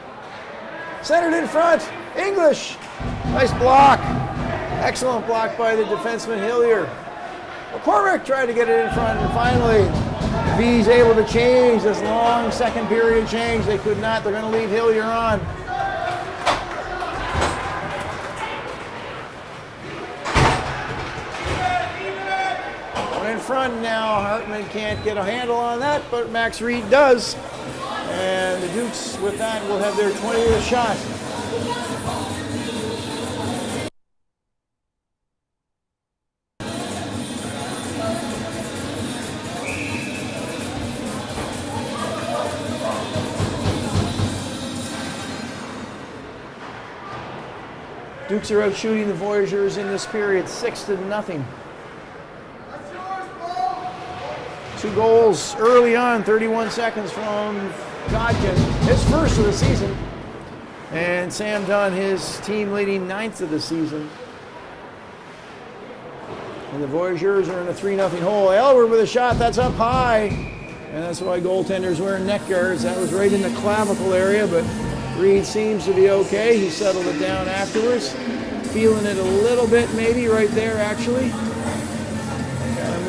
Centered in front, English. Nice block. Excellent block by the defenseman Hillier. McCormick tried to get it in front, and finally, V's able to change this long second period change. They could not. They're going to leave Hillier on. In front now, Hartman can't get a handle on that, but Max Reed does. And the Dukes, with that, will have their 20th shot. Dukes are out shooting the Voyageurs in this period, 6-0. 2 goals early on, 31 seconds from Godkin, his first of the season. And Sam Dunn, his team leading 9th of the season. And the Voyageurs are in a 3-0 hole. Elwer with a shot, that's up high. And that's why goaltenders wearing neck guards. That was right in the clavicle area, but Reed seems to be okay. He settled it down afterwards. Feeling it a little bit, maybe right there actually.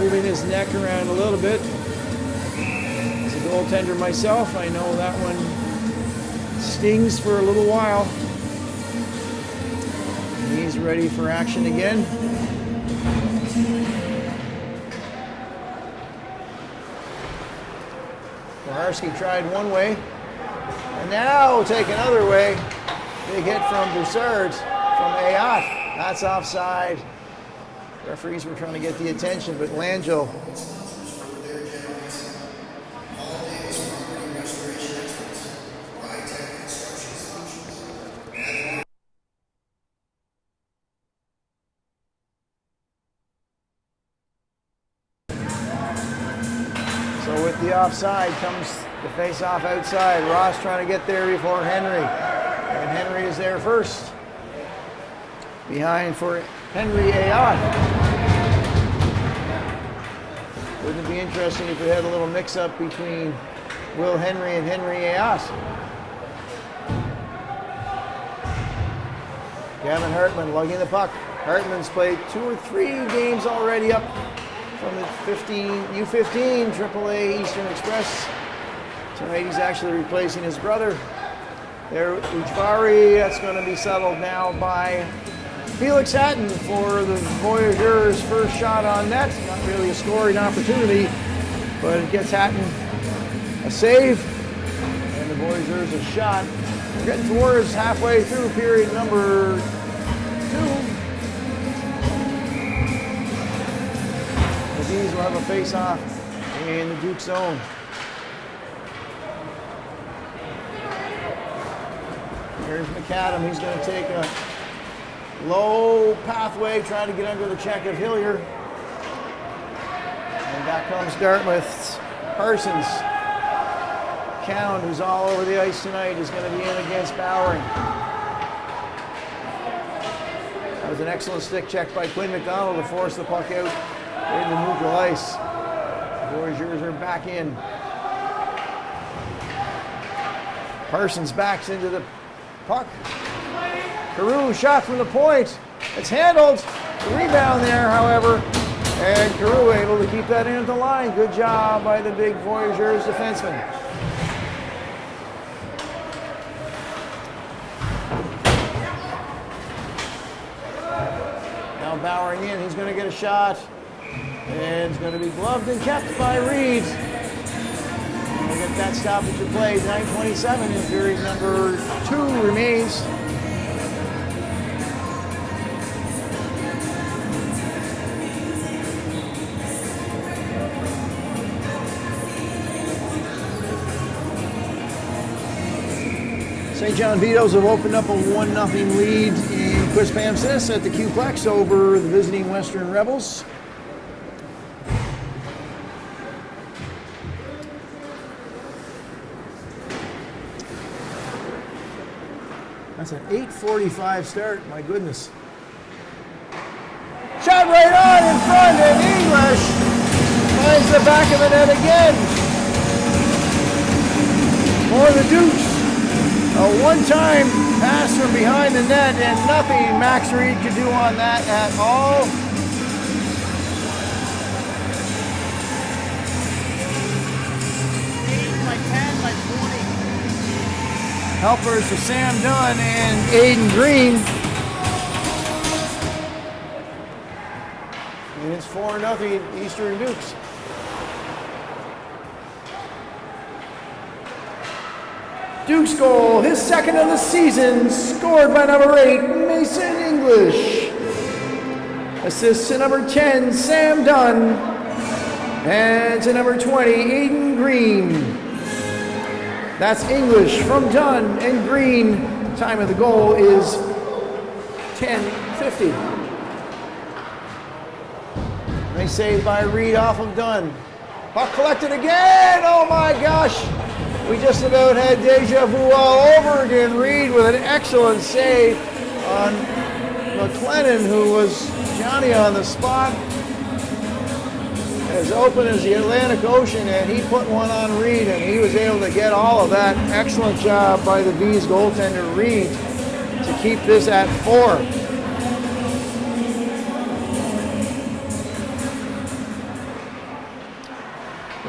Moving his neck around a little bit. As a goaltender myself, I know that one stings for a little while. He's ready for action again. Koharski tried one way, and now take another way. Big hit from Broussard from Ayat. That's offside. Referees were trying to get the attention, but Langell. So with the offside comes the face-off outside. Ross trying to get there before Henry. And Henry is there first. Behind for Henry Ayat. Wouldn't it be interesting if we had a little mix-up between Will Henry and Henry Ayat? Gavin Hartman lugging the puck. Hartman's played 2 or 3 games already up from the U15 AAA Eastern Express. Tonight he's actually replacing his brother. There, Ujvari, that's going to be settled now by Felix Hatton for the Voyageurs' first shot on net. Not really a scoring opportunity, but it gets Hatton a save, and the Voyageurs a shot. We're getting towards halfway through period number 2. The Bees will have a face-off in the Duke zone. Here's McAdam. He's going to take a low pathway, trying to get under the check of Hillier. And back comes Dartmouth's Parsons. Cowan, who's all over the ice tonight, is going to be in against Bowering. That was an excellent stick check by Quinn McDonald to force the puck out into neutral ice. The Voyageurs are back in. Parsons backs into the puck. Carew shot from the point. It's handled. The rebound there, however. And Carew able to keep that into the line. Good job by the big Voyageurs defenseman. Now Bowering in. He's going to get a shot. And it's going to be gloved and kept by Reed. We'll get that stoppage of play. 9:27 in period number 2 remains. St. John Vito's have opened up a 1-0 lead in Quispamsis at the Q-Plex over the visiting Western Rebels. That's an 8:45 start, my goodness. Shot right on in front, and English finds the back of the net again for the Dukes. A one-time pass from behind the net, and nothing Max Reed could do on that at all. Helpers to Sam Dunn and Aiden Green. And it's 4-0 Eastern Dukes. Duke's goal, his second of the season, scored by number 8, Mason English. Assists to number 10, Sam Dunn. And to number 20, Aiden Green. That's English from Dunn and Green. Time of the goal is 10:50. Nice save by Reed off of Dunn. Puck collected again. Oh my gosh. We just about had deja vu all over again. Reed with an excellent save on McLennan, who was Johnny on the spot. As open as the Atlantic Ocean, and he put one on Reed, and he was able to get all of that. Excellent job by the V's goaltender Reed to keep this at 4.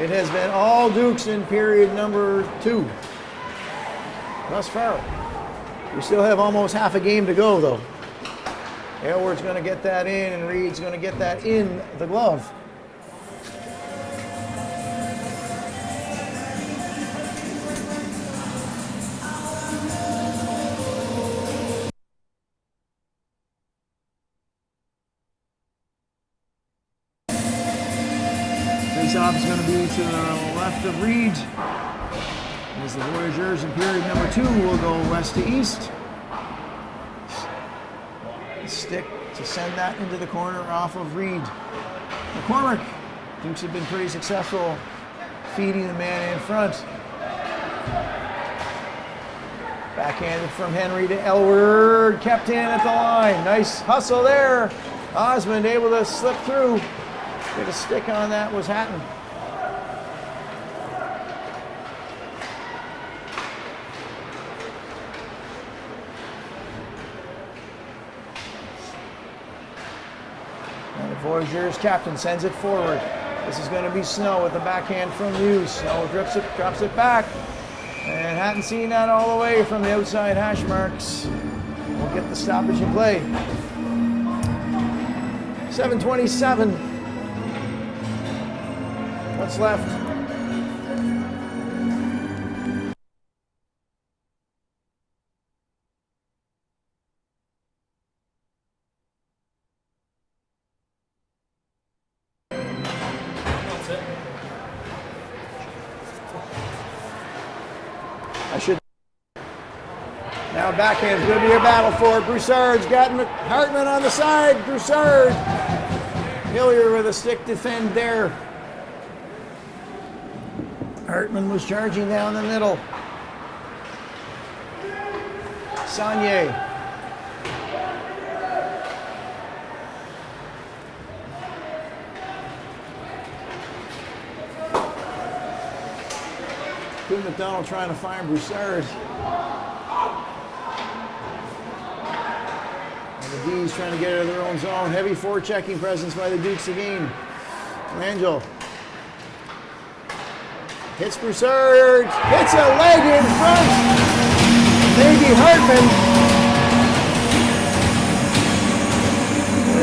It has been all Dukes in period number 2. thus far. We still have almost half a game to go, though. Aylward's going to get that in, and Reed's going to get that in the glove. Face-off is going to be to the left of Reed, as the Voyageurs in period number 2 will go west to east. Stick to send that into the corner off of Reed. McCormick. Dukes have been pretty successful feeding the man in front. Backhanded from Henry to Aylward, kept in at the line. Nice hustle there. Osmond able to slip through. Get a stick on that was Hatton. And the Voyageurs captain sends it forward. This is going to be Snow with the backhand from Hughes. Snow drops it back. And Hatton seeing that all the way from the outside hash marks. We'll get the stoppage in play. 7:27. What's left? I should. Now backhand's going to be a battle for it. Broussard's got Hartman on the side. Broussard. Hillier with a stick defend there. Hartman was charging down the middle. Saunier. Quinn McDonald trying to find Broussard. And the D's trying to get out of their own zone. Heavy forechecking presence by the Dukes again. Langell. Hits Broussard, hits a leg in front. Maybe Hartman.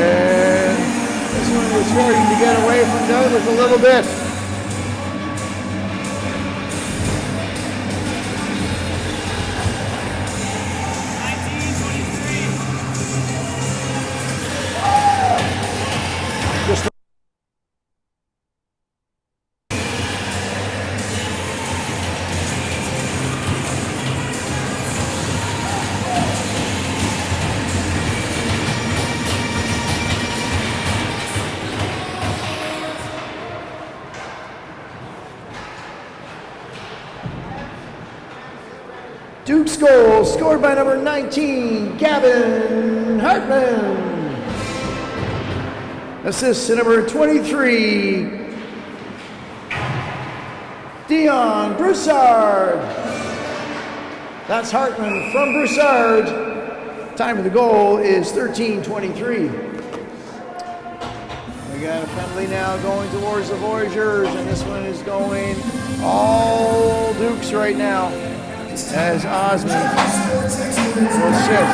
And this one was starting to get away from Douglas a little bit. Duke's goal scored by number 19, Gavin Hartman. Assist to number 23, Dion Broussard. That's Hartman from Broussard. Time of the goal is 13:23. We got a penalty now going towards the Voyageurs, and this one is going all Dukes right now. As Osmond will sit.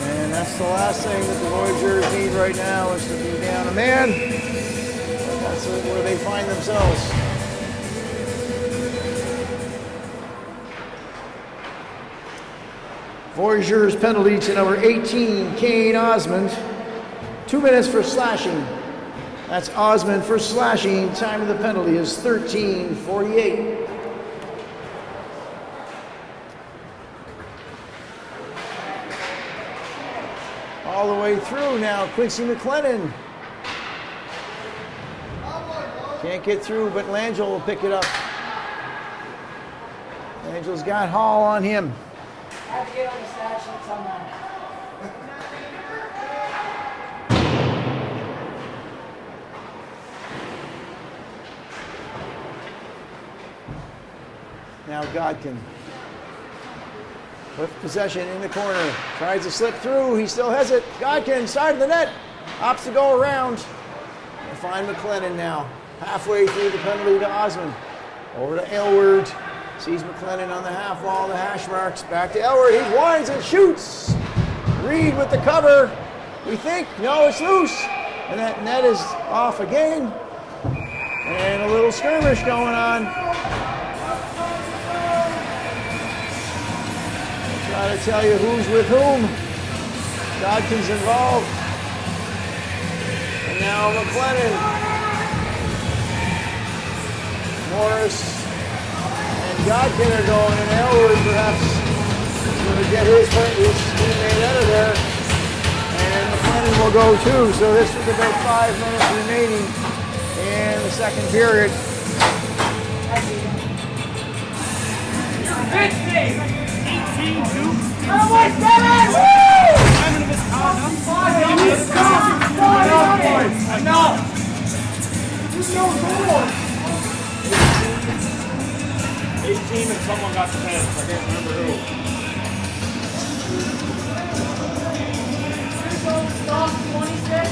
And that's the last thing that the Voyageurs need right now is to be down a man. That's where they find themselves. Voyageurs penalty to number 18, Kane Osmond. 2 minutes for slashing. That's Osmond for slashing. Time of the penalty is 13:48. All the way through now, Quincy McLennan. Can't get through, but Langell will pick it up. Langell's got Hall on him. I have to get on the stat sheet somehow. Now Godkin with possession in the corner. Tries to slip through. He still has it. Godkin, side of the net. Opts to go around. And find McLennan now. Halfway through the penalty to Osmond. Over to Aylward. Sees McLennan on the half wall, the hash marks. Back to Aylward. He winds and shoots. Reed with the cover. We think, no, it's loose. And that net is off again. And a little skirmish going on. I'll try to tell you who's with whom. Godkin's involved. And now McLennan. Morris and Godkin are going, and Aylward perhaps is going to get his teammate out of there. And McLennan will go too. So this is about 5 minutes remaining in the second period. 18 Dukes. Enough! 18 and someone got the pants. I can't remember who. Stop 26.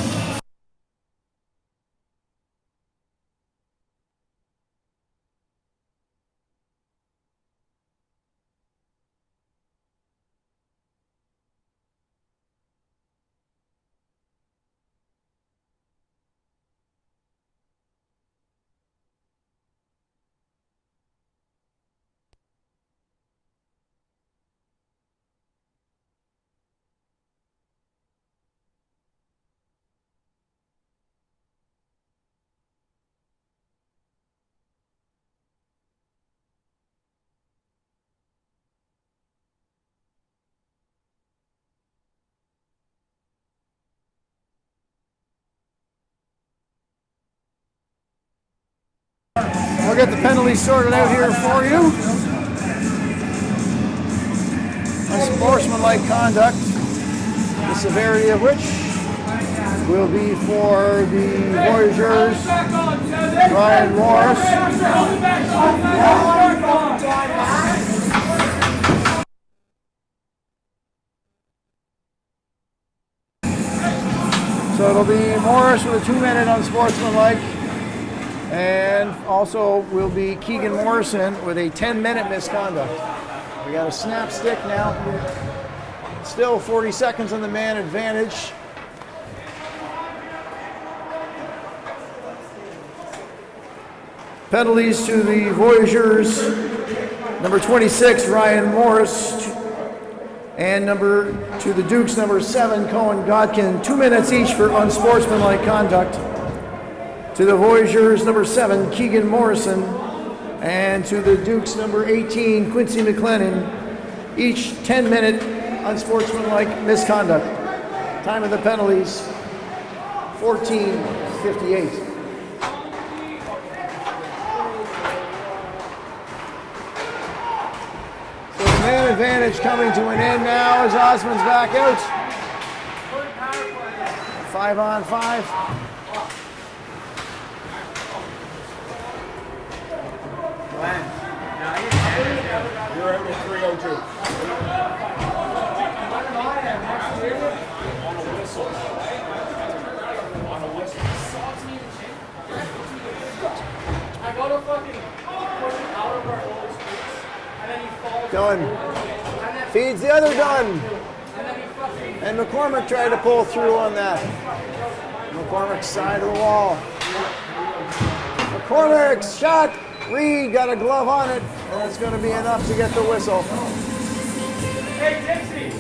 We'll get the penalties sorted out here for you. Unsportsmanlike conduct, the severity of which will be for the Voyageurs, Ryan Morris. So it'll be Morris with a 2-minute unsportsmanlike. And also will be Keegan Morrison with a 10-minute misconduct. We got a snap stick now. Still 40 seconds on the man advantage. Penalties to the Voyageurs. Number 26, Ryan Morris. And to the Dukes, number 7, Cohen Godkin. 2 minutes each for unsportsmanlike conduct. To the Voyageurs, number 7, Keegan Morrison, and to the Dukes, number 18, Quincy McLennan, each 10-minute unsportsmanlike misconduct. Time of the penalties, 14:58. So the man advantage coming to an end now as Osmond's back out. 5-on-5. You're out at 3:02. On a whistle. On a whistle. I go to fucking push it out of our old streets, and then he falls. Done. Feeds the other done. And then he fucking. And McCormick tried to pull through on that. McCormick's side of the wall. McCormick's shot. Reed got a glove on it, and it's going to be enough to get the whistle. Hey, Dixie,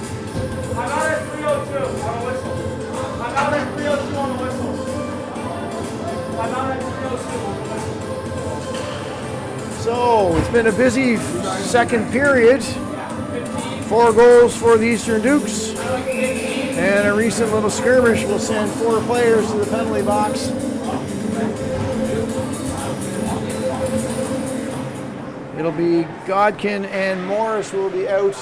I'm out at 3:02 on a whistle. I'm out at 3:02 on the whistle. I'm out at 3:02 on the whistle. So it's been a busy second period. 4 goals for the Eastern Dukes, and a recent little skirmish will send 4 players to the penalty box. It'll be Godkin and Morris will be out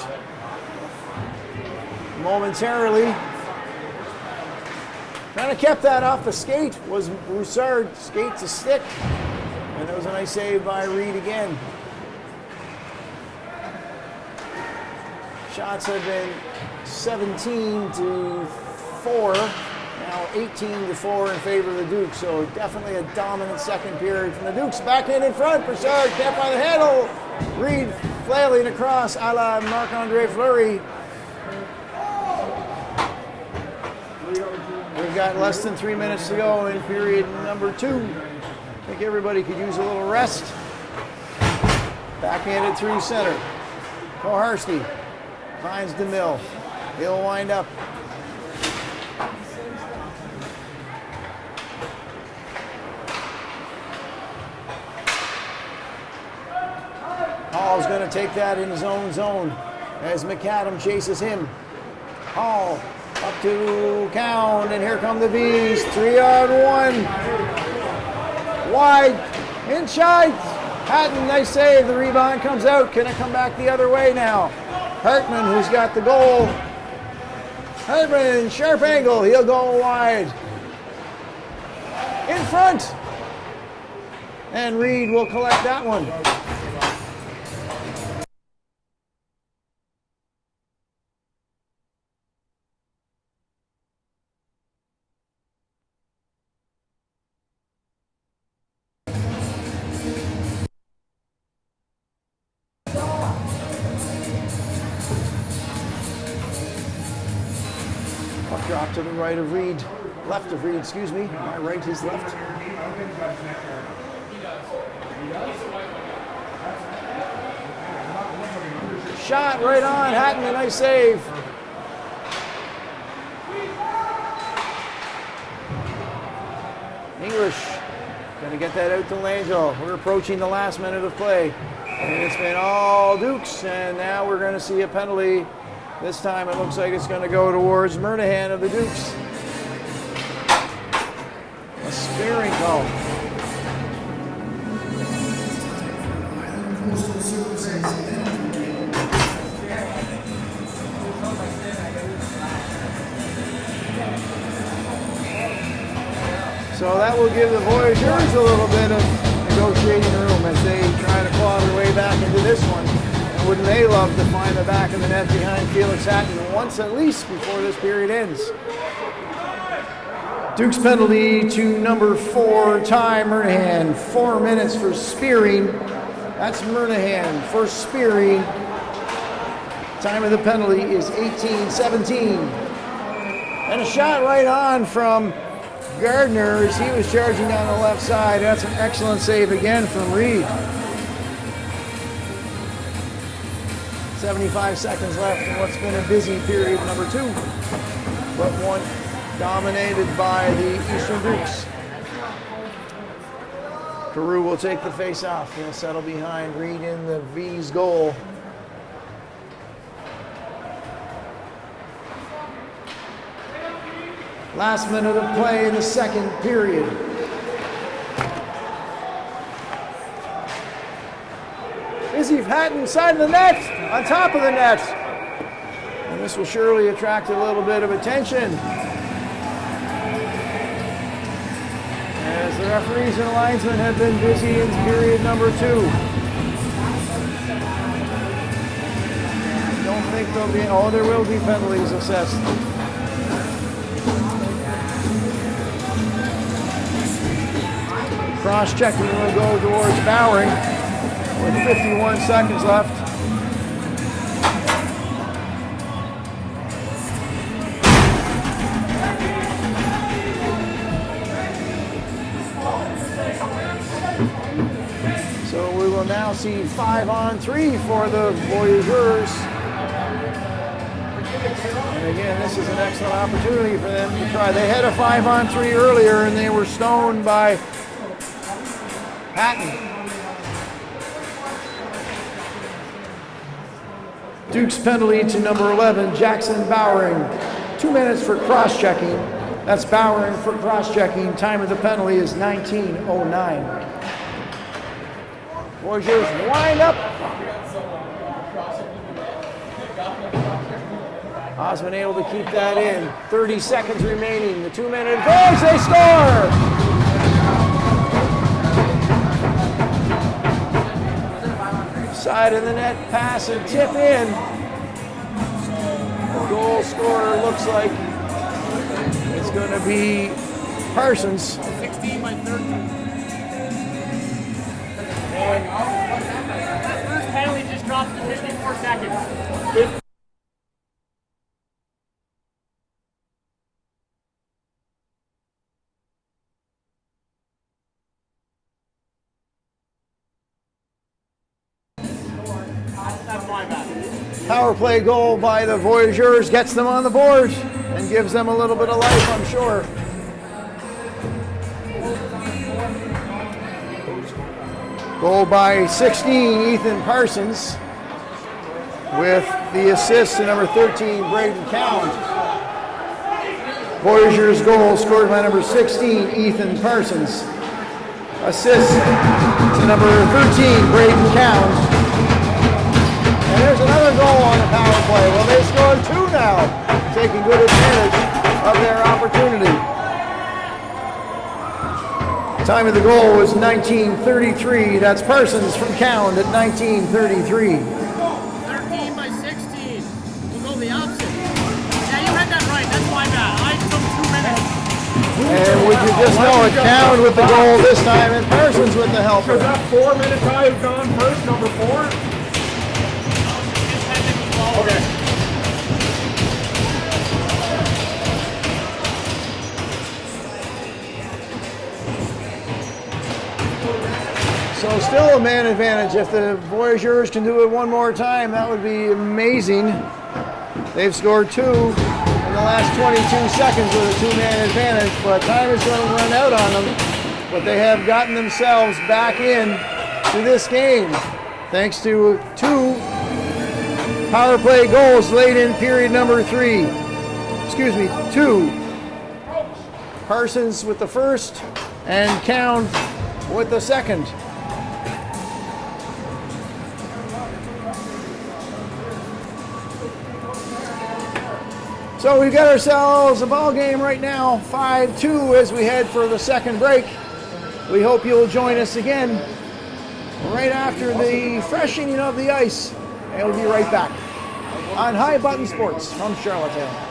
momentarily. Kind of kept that off the skate was Roussard, skate to stick. And it was a nice save by Reed again. Shots have been 17-4 Now 18-4 in favor of the Dukes, so definitely a dominant second period from the Dukes. Back in front, Broussard can't find the handle. Reed flailing across a la Marc-Andre Fleury. We've got less than 3 minutes to go in period number 2. I think everybody could use a little rest. Backhanded through center. Koharski finds DeMille. He'll wind up. Hall's going to take that in his own zone as McAdam chases him. Hall up to count, and here come the Bees. 3-on-1. Wide, inside. Hatton, nice save. The rebound comes out. Can it come back the other way now? Hartman, who's got the goal. Hartman, sharp angle. He'll go wide. In front. And Reed will collect that one. Drop to the right of Reed, left of Reed, excuse me. My right, his left. Shot right on, Hatton, a nice save. English going to get that out to Langell. We're approaching the last minute of play. And it's been all Dukes, and now we're going to see a penalty. This time it looks like it's going to go towards Murnahan of the Dukes. A spearing call. So that will give the Voyageurs a little bit of negotiating room as they try to claw their way back into this one. Wouldn't they love to find the back of the net behind Felix Hatton once at least before this period ends? Duke's penalty to number 4, Ty Murnahan. 4 minutes for spearing. That's Murnahan for spearing. Time of the penalty is 18:17. And a shot right on from Gardner as he was charging down the left side. That's an excellent save again from Reed. 75 seconds left in what's been a busy period number 2, but one dominated by the Eastern Dukes. Carew will take the face-off. He'll settle behind Reed in the V's goal. Last minute of play in the second period. Izzy Hatton side of the net, on top of the net. And this will surely attract a little bit of attention as the referees and linesmen have been busy in period number 2. I don't think there'll be, oh, there will be penalties assessed. Cross-checking will go towards Bowering with 51 seconds left. So we will now see 5-on-3 for the Voyageurs. And again, this is an excellent opportunity for them to try. They had a 5-on-3 earlier and they were stoned by Hatton. Duke's penalty to number 11, Jackson Bowering. 2 minutes for cross-checking. That's Bowering for cross-checking. Time of the penalty is 19:09. Voyageurs wind up. Osmond able to keep that in. 30 seconds remaining. The 2-minute advantage, they score! Side of the net, pass and tip in. The goal scorer looks like it's going to be Parsons. 16 by 13. That first penalty just drops to 54 seconds. That's my bad. Power play goal by the Voyageurs gets them on the board and gives them a little bit of life, I'm sure. Goal by 16, Ethan Parsons, with the assist to number 13, Braden Cowan. Voyageurs goal scored by number 16, Ethan Parsons. Assist to number 13, Braden Cowan. And there's another goal on the power play. Well, they scored 2 now, taking good advantage of their opportunity. Time of the goal was 19:33. That's Parsons from Cowan at 19:33. 13 by 16. We'll go the opposite. Yeah, you had that right. That's my bad. I took 2 minutes. And would you just know it, Cowan with the goal this time and Parsons with the helper. Is that 4-minute tie have gone first, number 4? Okay. So still a man advantage. If the Voyageurs can do it one more time, that would be amazing. They've scored 2 in the last 22 seconds with a 2-man advantage, but time is going to run out on them. But they have gotten themselves back in to this game thanks to 2 power play goals late in period number 3. Excuse me, 2. Parsons with the first and Cowan with the second. So we've got ourselves a ball game right now, 5-2 as we head for the second break. We hope you'll join us again right after the freshening of the ice. And we'll be right back on High Button Sports from Charlottetown.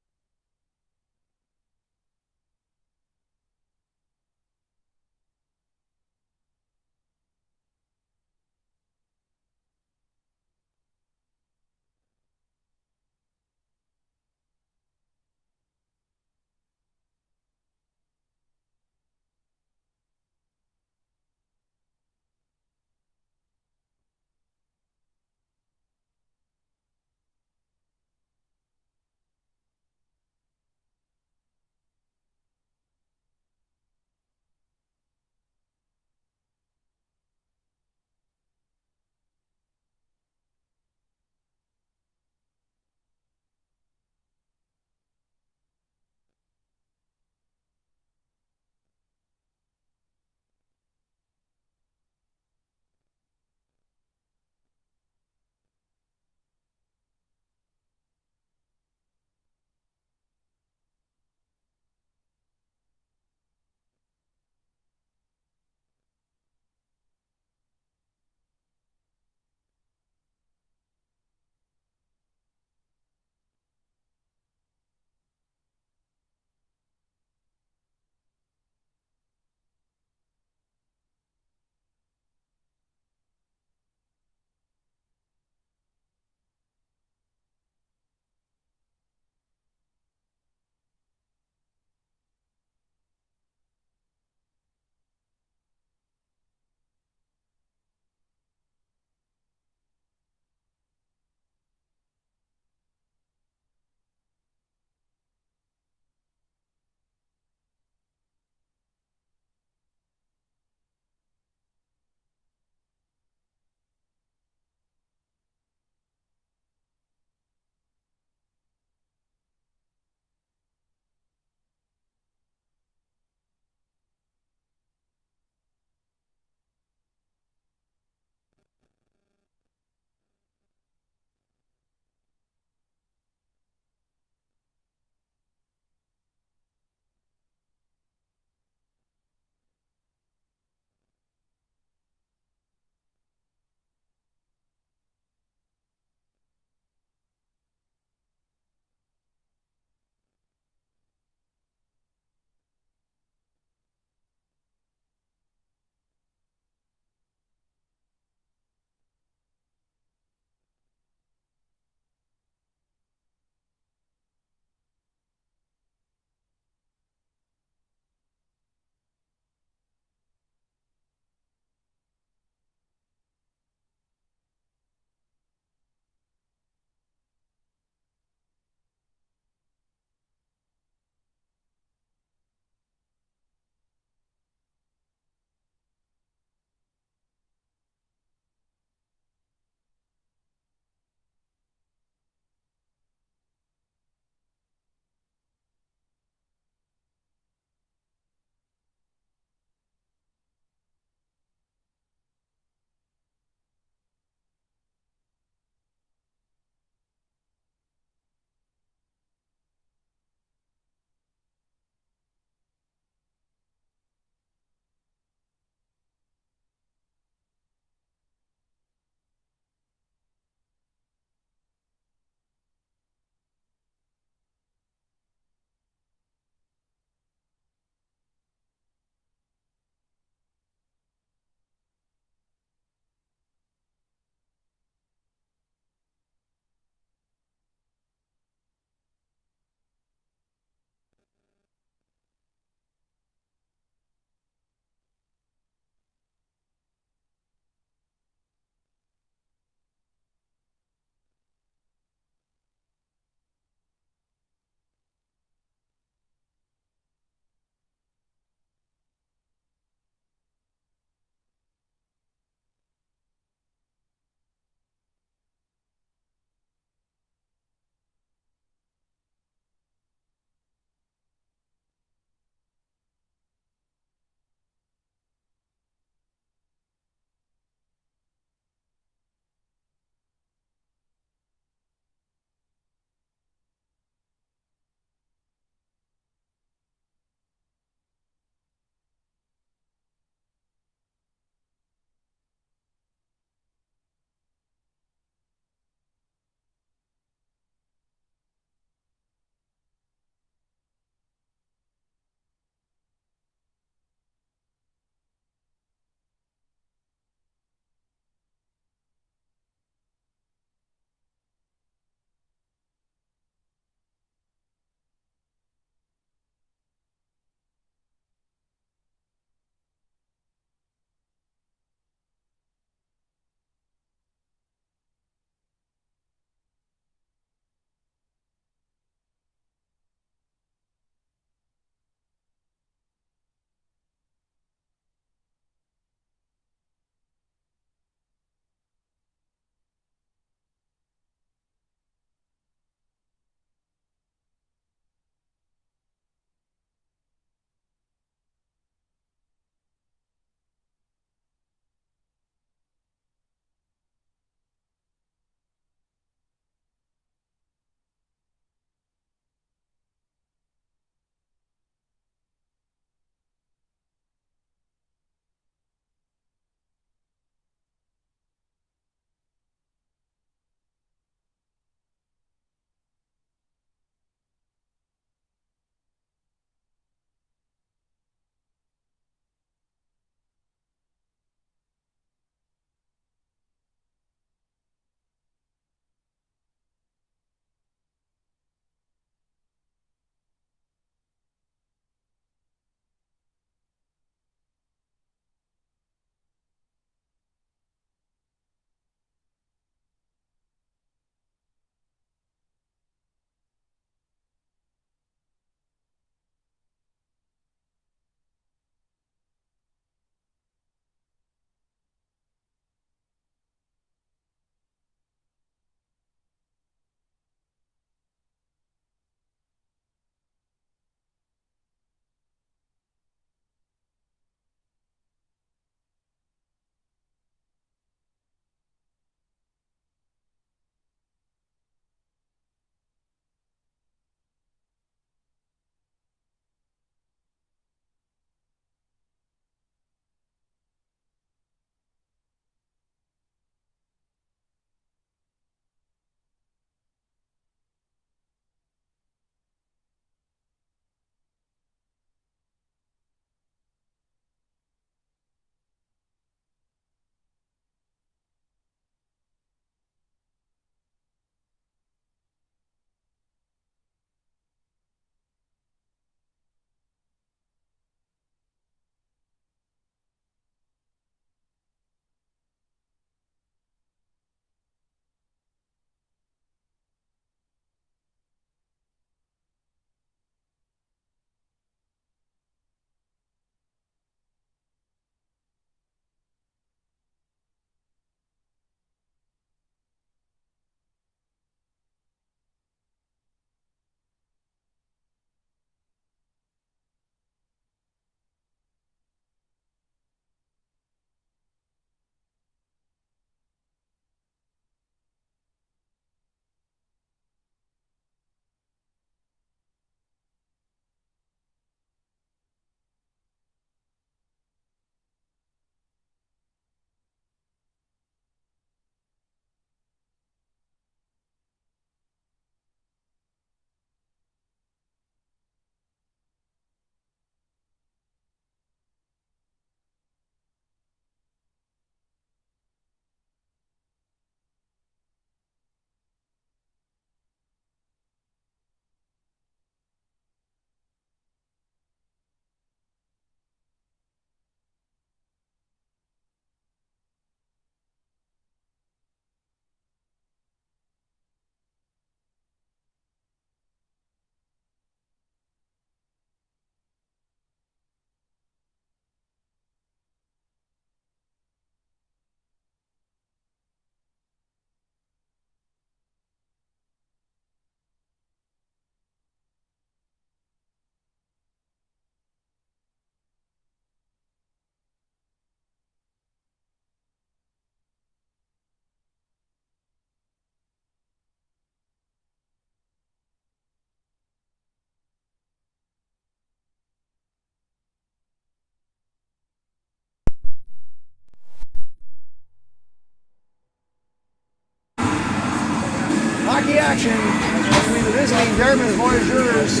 action between the visiting Dartmouth Voyageurs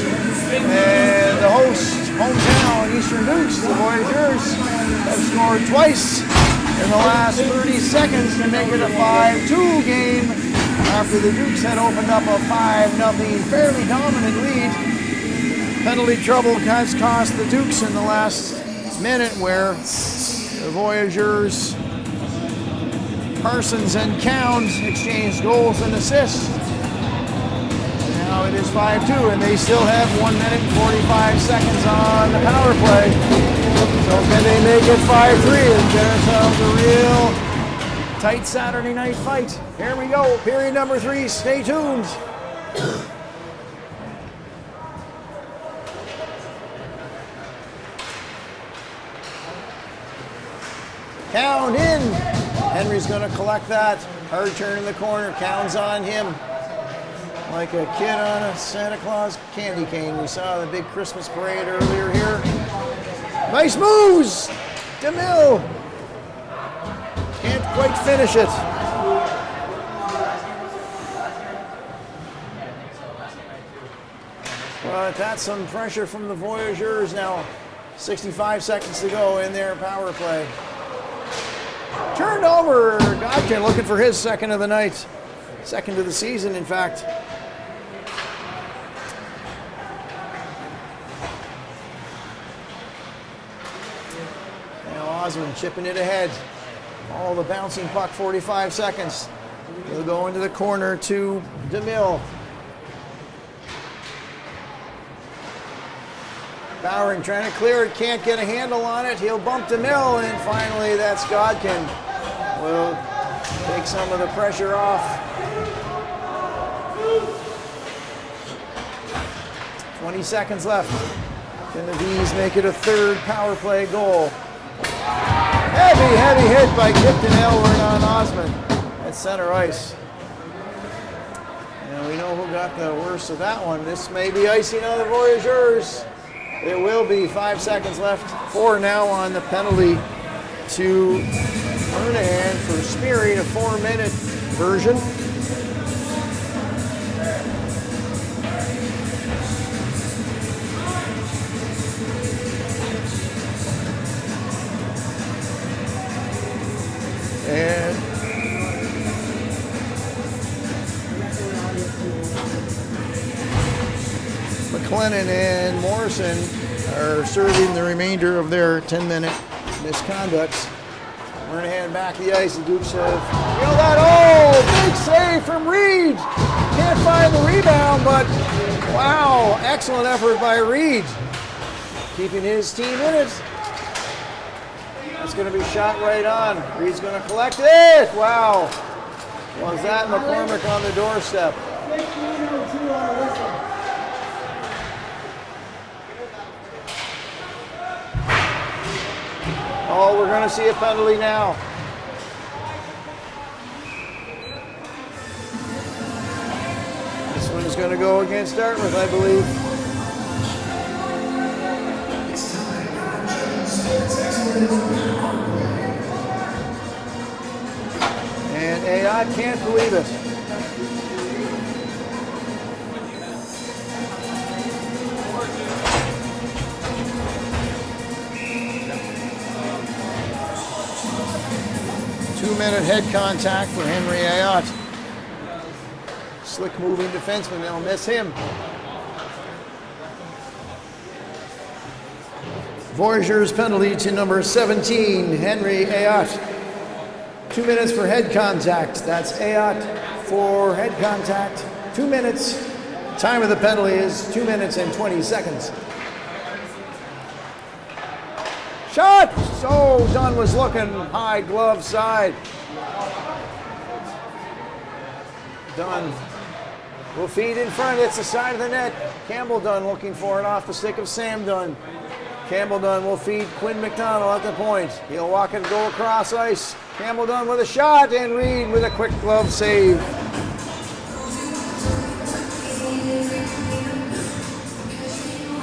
and the host hometown Eastern Dukes. The Voyageurs have scored twice in the last 30 seconds to make it a 5-2 game after the Dukes had opened up a 5-0 fairly dominant lead. Penalty trouble has cost the Dukes in the last minute where the Voyageurs, Parsons and Cound exchanged goals and assists. Now it is 5-2 and they still have 1 minute and 45 seconds on the power play. So can they make it 5-3 and get ourselves a real tight Saturday night fight? Here we go, period number 3, stay tuned. Cound in. Henry's going to collect that. Hard turn in the corner. Cound's on him. Like a kid on a Santa Claus candy cane. We saw the big Christmas parade earlier here. Nice moves. DeMille. Can't quite finish it. But that's some pressure from the Voyageurs now. 65 seconds to go in their power play. Turned over. Godkin looking for his second of the night. Second of the season, in fact. Now Osmond chipping it ahead. Oh, the bouncing puck, 45 seconds. He'll go into the corner to DeMille. Bowering trying to clear it, can't get a handle on it. He'll bump DeMille, and finally that's Godkin. Will take some of the pressure off. 20 seconds left. Can the V's make it a third power play goal? Heavy hit by Kipton Aylward on Osmond at center ice. And we know who got the worst of that one. This may be icing on the Voyageurs. It will be 5 seconds left. 4 now on the penalty to Moynihan for spearing, a 4-minute version. And McLennan and Morrison are serving the remainder of their 10-minute misconducts. Moynihan back the ice. The Dukes have reeled that. Oh, big save from Reed. Can't find the rebound, but wow, excellent effort by Reed. Keeping his team in it. That's going to be shot right on. Reed's going to collect it. Wow. Was that McCormick on the doorstep? Oh, we're going to see a penalty now. This one is going to go against Dartmouth, I believe. And Ayotte can't believe it. Two-minute head contact for Henry Ayotte. Slick moving defenseman, they'll miss him. Voyageurs penalty to number 17, Henry Ayotte. 2 minutes for head contact. That's Ayotte for head contact. 2 minutes. Time of the penalty is 2 minutes and 20 seconds. Shot! So Dunn was looking high glove side. Dunn will feed in front. It's the side of the net. Campbell Dunn looking for it off the stick of Sam Dunn. Campbell Dunn will feed Quinn McDonald at the point. He'll walk and go across ice. Campbell Dunn with a shot, and Reed with a quick glove save.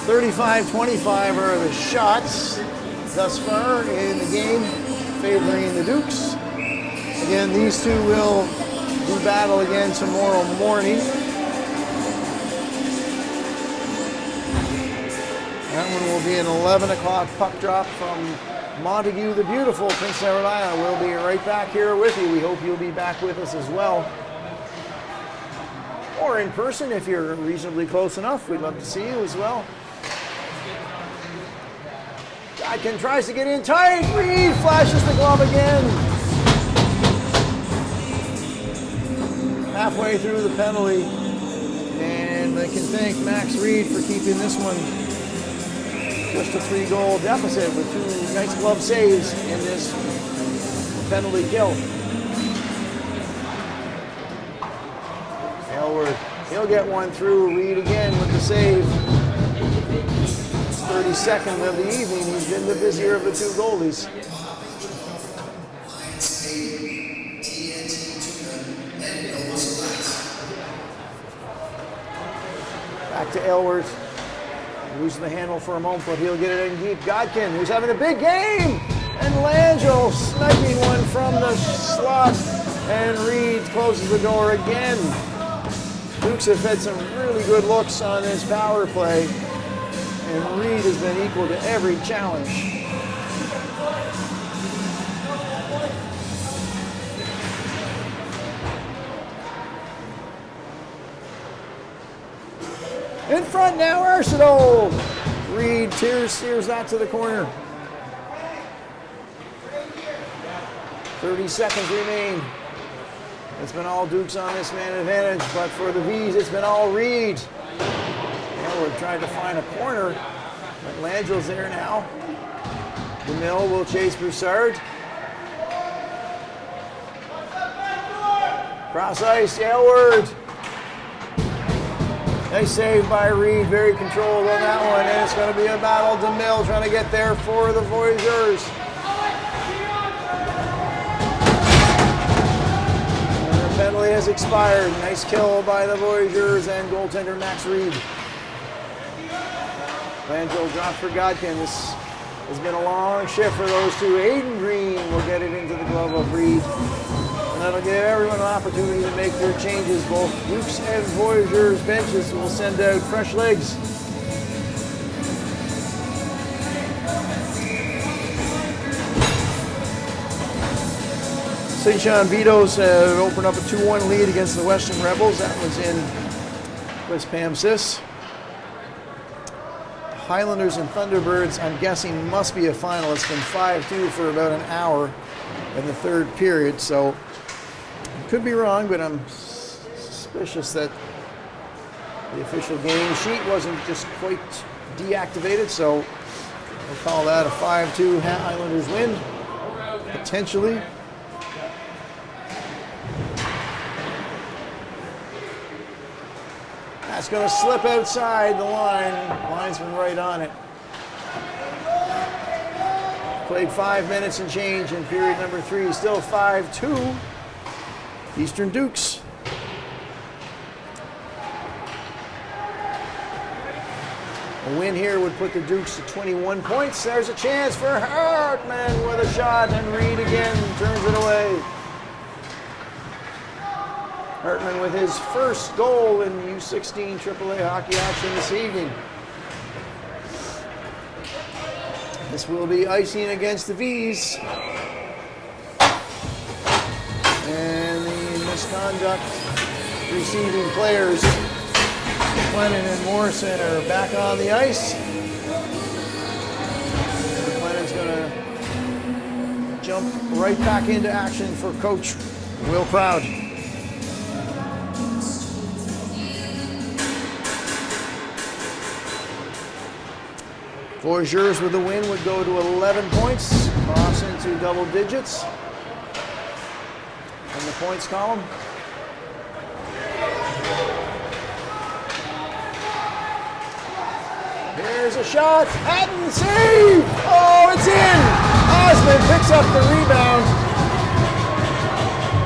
.35-25 are the shots thus far in the game, favoring the Dukes. Again, these two will do battle again tomorrow morning. one will be an 11 o'clock puck drop from Montague the Beautiful, Prince Edward Island. We'll be right back here with you. We hope you'll be back with us as well. Or in person if you're reasonably close enough. We'd love to see you as well. Godkin tries to get in tight. Reed flashes the glove again. Halfway through the penalty. And they can thank Max Reed for keeping this one just a 3-goal deficit with 2 nice glove saves in this penalty kill. Elward, he'll get one through. Reed again with the save. 32nd of the evening. He's been the busier of the 2 goalies. Back to Elward. Losing the handle for a moment, but he'll get it in deep. Godkin, who's having a big game. And Langell sniping one from the slot. And Reed closes the door again. Dukes have had some really good looks on this power play. And Reed has been equal to every challenge. In front now, Arsenault. Reed steers that to the corner. 30 seconds remain. It's been all Dukes on this man advantage, but for the V's, it's been all Reed. Elward tried to find a corner, but Langell's there now. DeMille will chase Broussard. Cross ice, Elward. Nice save by Reed, very controlled on that one, and it's going to be a battle. DeMille trying to get there for the Voyageurs. And the penalty has expired. Nice kill by the Voyageurs and goaltender Max Reed. Langell dropped for Godkin. This has been a long shift for those two. Aiden Green will get it into the glove of Reed. And that'll give everyone an opportunity to make their changes. Both Dukes and Voyageurs benches will send out fresh legs. St. John Vito's opened up a 2-1 lead against the Western Rebels. That was in West Pamsis. Highlanders and Thunderbirds, I'm guessing, must be a final. It's been 5-2 for about an hour in the third period, so I could be wrong, but I'm suspicious that the official game sheet wasn't just quite deactivated, so we'll call that a 5-2 Highlanders win, potentially. That's going to slip outside the line. Linesman right on it. Played 5 minutes and change in period number 3. Still 5-2. Eastern Dukes. A win here would put the Dukes to 21 points. There's a chance for Hartman with a shot, and Reed again turns it away. Hartman with his first goal in U16 AAA hockey action this evening. This will be icing against the V's. And the misconduct receiving players, Clennon and Morrison, are back on the ice. Clennon's going to jump right back into action for Coach Will Proud. Voyageurs with the win would go to 11 points, cross into double digits in the points column. Here's a shot, Hatton save! Oh, it's in! Osmond picks up the rebound.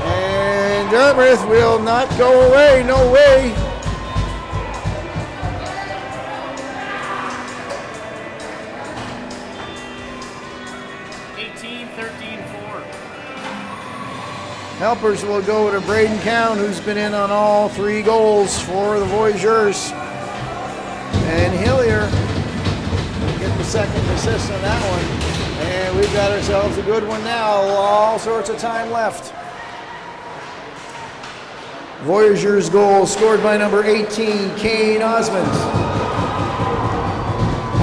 And Dartmouth will not go away, no way. Helpers will go to Braden Cowan, who's been in on all 3 goals for the Voyageurs. And Hillier second assist on that one. And we've got ourselves a good one now. All sorts of time left. Voyageurs goal scored by number 18, Kane Osmond.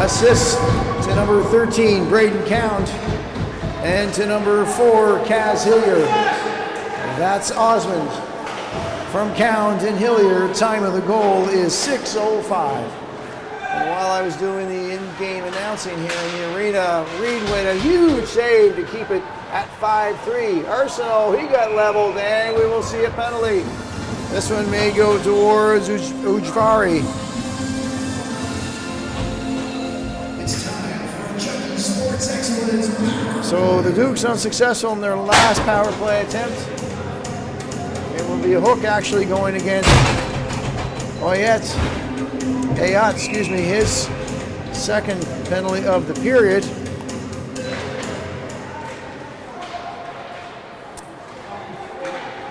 Assist to number 13, Braden Count. And to number 4, Kaz Hillier. That's Osmond. From Count and Hillier, time of the goal is 6:05. And while I was doing the in-game announcing here in the arena, Reed made a huge save to keep it at 5-3. Arsenault, he got leveled, and we will see a penalty. This one may go towards Ujvari. It's time for Chucky Sports Excellence. So the Dukes unsuccessful in their last power play attempt. It will be a hook actually going against Ayat, his second penalty of the period.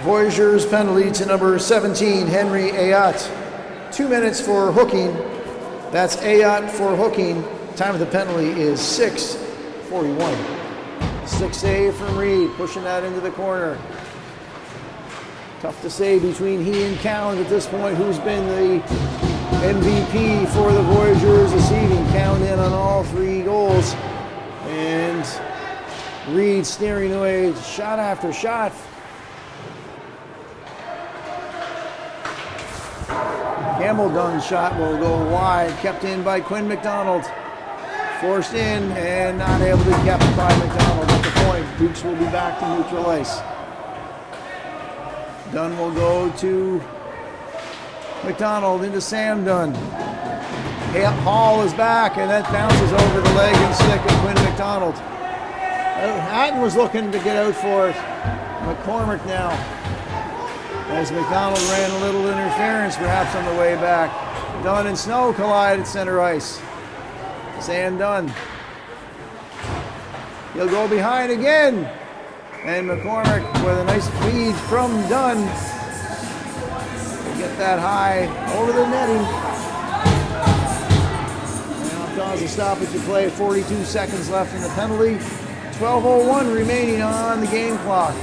Voyageurs penalty to number 17, Henry Ayat. 2 minutes for hooking. That's Ayat for hooking. Time of the penalty is 6:41. Stick save from Reed, pushing that into the corner. Tough to say between he and Count at this point who's been the MVP for the Voyageurs this evening. Count in on all 3 goals. And Reed steering away shot after shot. Gambledon's shot will go wide, kept in by Quinn McDonald. Forced in and not able to be kept by McDonald at the point. Dukes will be back to neutral ice. Dunn will go to McDonald into Sam Dunn. Hall is back, and that bounces over the leg and stick of Quinn McDonald. Hatton was looking to get out for it. McCormick now. As McDonald ran a little interference perhaps on the way back. Dunn and Snow collide at center ice. Sam Dunn. He'll go behind again. And McCormick with a nice feed from Dunn. Get that high over the netting. And I'll cause a stoppage to play. 42 seconds left in the penalty. 12:01 remaining on the game clock.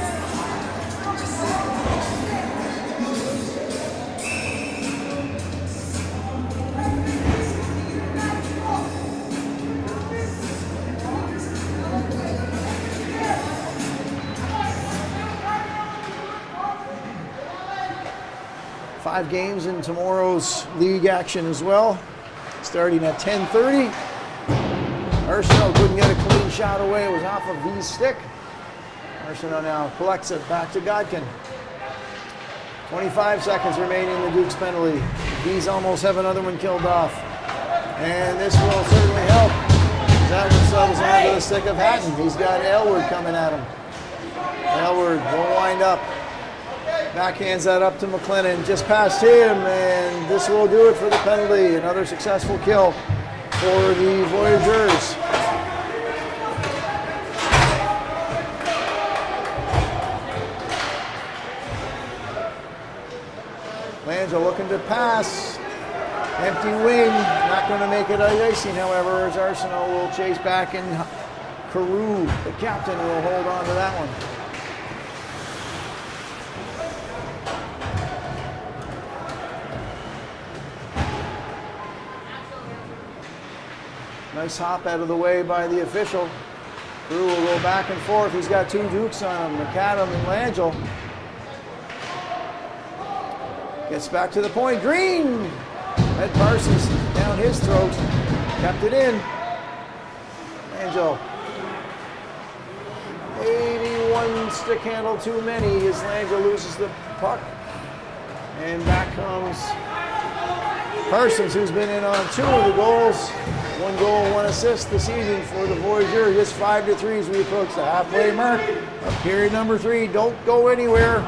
Five games in tomorrow's league action as well, starting at 10:30. Arsenault couldn't get a clean shot away. It was off of V's stick. Arsenault now collects it back to Godkin. 25 seconds remaining in the Dukes penalty. V's almost have another one killed off. And this will certainly help. That one settles onto the stick of Hatton. He's got Elwood coming at him. Elwood will wind up. Backhands that up to McLennan, just past him, and this will do it for the penalty. Another successful kill for the Voyageurs. Lanza looking to pass. Empty wing, not going to make it icing, however, as Arsenault will chase back, and Carew, the captain, will hold on to that one. Nice hop out of the way by the official. Carew will go back and forth. He's got 2 Dukes on him, McAdam and Langell. Gets back to the point. Green! Ed Parsons down his throat. Kept it in. Langell. Maybe one stick handle too many as Langell loses the puck. And back comes Parsons, who's been in on 2 of the goals. 1 goal, 1 assist this evening for the Voyageurs. Just 5-3 as we approach the halfway mark of period number 3. Don't go anywhere.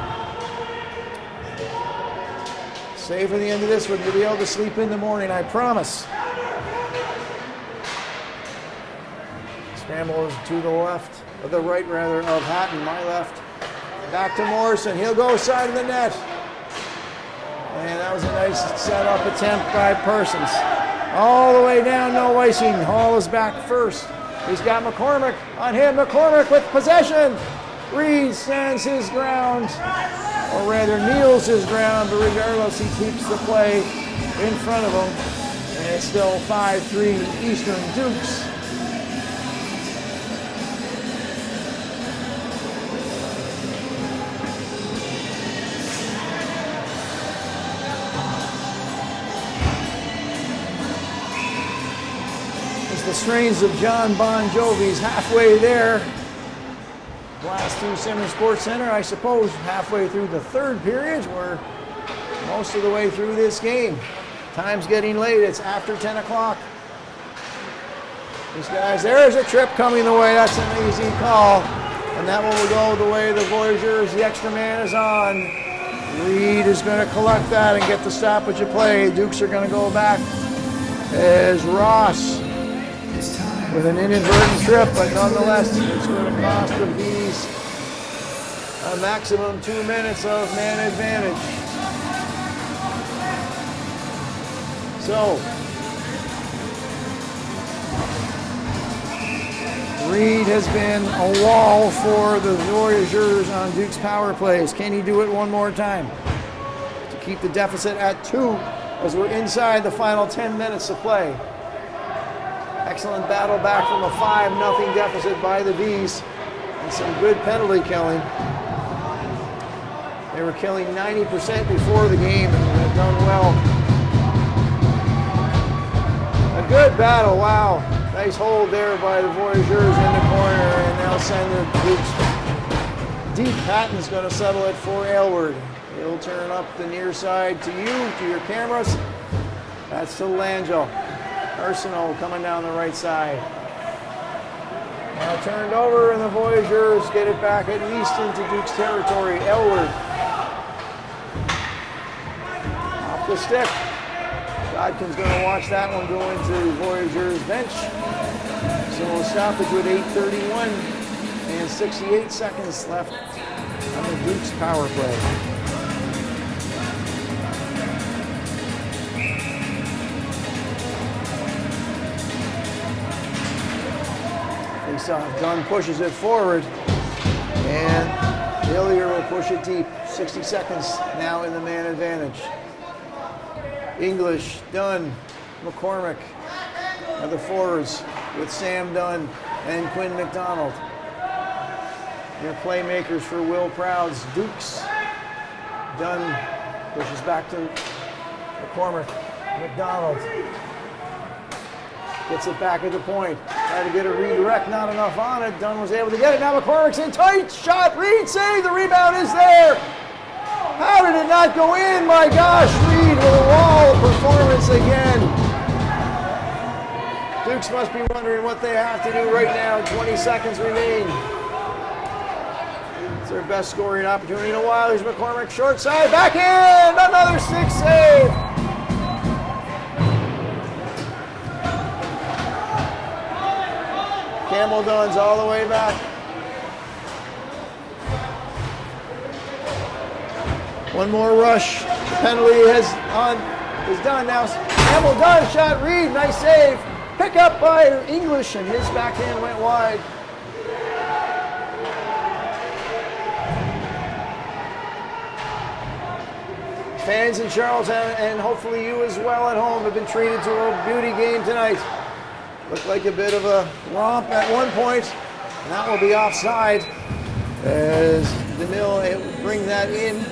Stay for the end of this one. You'll be able to sleep in the morning, I promise. Scramble is to the left, or the right rather, of Hatton, my left. Back to Morrison. He'll go side of the net. And that was a nice set-up attempt by Parsons. All the way down, no icing. Hall is back first. He's got McCormick on him. McCormick with possession. Reed stands his ground, or rather kneels his ground, but regardless, he keeps the play in front of him. And it's still 5-3 Eastern Dukes. The strains of John Bon Jovi's halfway there. Blast through Simmons Sports Center, I suppose, halfway through the third period. We're most of the way through this game. Time's getting late. It's after 10 o'clock. These guys, there's a trip coming the way. That's an easy call. And that one will go the way the Voyageurs. The extra man is on. Reed is going to collect that and get the stoppage of play. Dukes are going to go back as Ross with an inadvertent trip, but nonetheless, it's going to cost the V's a maximum 2 minutes of man advantage. So, Reed has been a wall for the Voyageurs on Duke's power plays. Can he do it one more time to keep the deficit at 2 as we're inside the final 10 minutes of play? Excellent battle back from a 5-0 deficit by the V's, and some good penalty killing. They were killing 90% before the game and have done well. A good battle, wow. Nice hold there by the Voyageurs in the corner, and they'll send the Dukes deep. Patton's going to settle it for Aylward. He'll turn up the near side to you, to your cameras. That's to Langell. Arsenault coming down the right side. Now turned over, and the Voyageurs get it back at least into Duke's territory. Aylward off the stick. Godkin's going to watch that one go into the Voyageurs bench. So we'll stop it with 8:31 and 68 seconds left on the Duke's power play. Dunn pushes it forward, and Hillier will push it deep. 60 seconds now in the man advantage. English, Dunn, McCormick are the forwards with Sam Dunn and Quinn McDonald. Their playmakers for Will Proud's Dukes. Dunn pushes back to McCormick. McDonald gets it back at the point. Tried to get a redirect, not enough on it. Dunn was able to get it. Now McCormick's in tight. Shot, Reed save. The rebound is there. How did it not go in? My gosh, Reed with a wall performance again. Dukes must be wondering what they have to do right now. 20 seconds remain. It's their best scoring opportunity in a while. Here's McCormick, short side, backhand, another 6 save. Campbell Dunn's all the way back. One more rush. The penalty is done now. Campbell Dunn shot Reed, nice save. Pick up by English, and his backhand went wide. Fans in Charlestown, and hopefully you as well at home, have been treated to a beauty game tonight. Looked like a bit of a romp at one point, and that will be offside as DeMille will bring that in.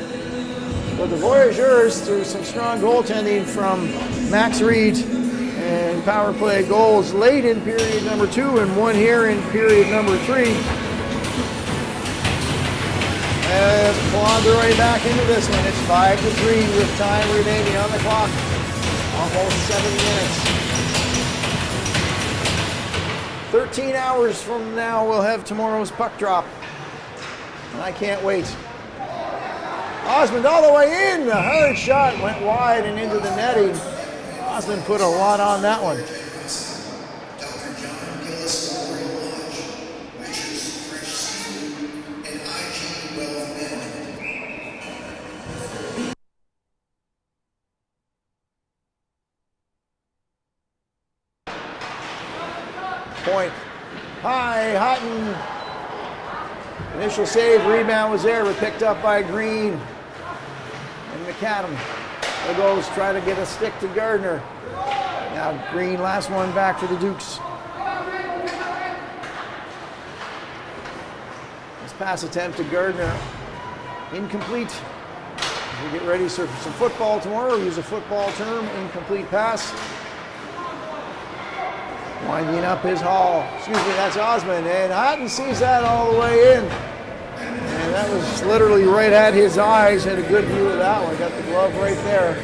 But the Voyageurs, through some strong goaltending from Max Reed and power play goals late in period number 2 and one here in period number 3, have clawed their way back into this one. It's 5-3 with time remaining on the clock. Almost 7 minutes. 13 hours from now, we'll have tomorrow's puck drop. And I can't wait. Osmond all the way in. The hard shot went wide and into the netting. Osmond put a lot on that one. point. High, Hutton. Initial save, rebound was there, but picked up by Green and McAdam. There goes, try to get a stick to Gardner. Now Green, last one back for the Dukes. This pass attempt to Gardner, incomplete. We get ready for some football tomorrow, use a football term, incomplete pass. Winding up his Hall. Excuse me, that's Osmond. And Hutton sees that all the way in. And that was literally right at his eyes. Had a good view of that one. Got the glove right there.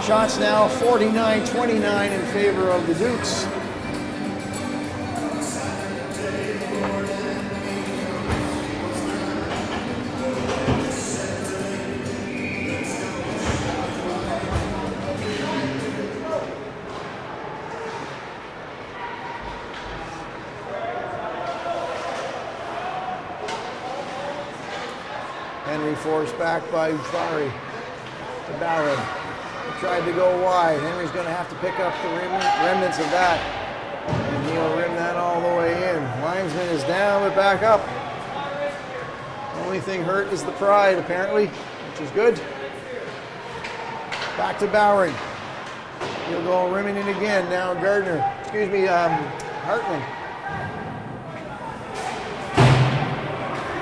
Shots now 49-29 in favor of the Dukes. Henry forced back by Ujvari to Ballard. He tried to go wide. Henry's going to have to pick up the remnants of that. And he'll rim that all the way in. Linesman is down but back up. Only thing hurt is the pride, apparently, which is good. Back to Bowering. He'll go rimming it again. Now Gardner. Excuse me, Hartman.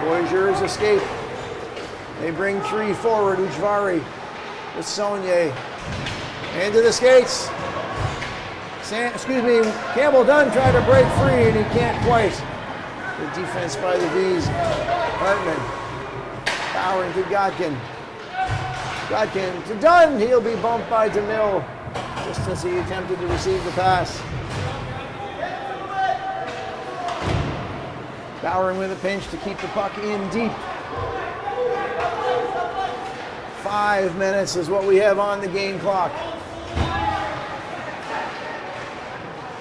Voyageurs escape. They bring three forward. Ujvari with Saunier. Into the skates. Campbell Dunn tried to break free and he can't quite. The defense by the V's. Hartman. Bowering to Godkin. Godkin to Dunn. He'll be bumped by DeMille just as he attempted to receive the pass. Bowering with a pinch to keep the puck in deep. 5 minutes is what we have on the game clock.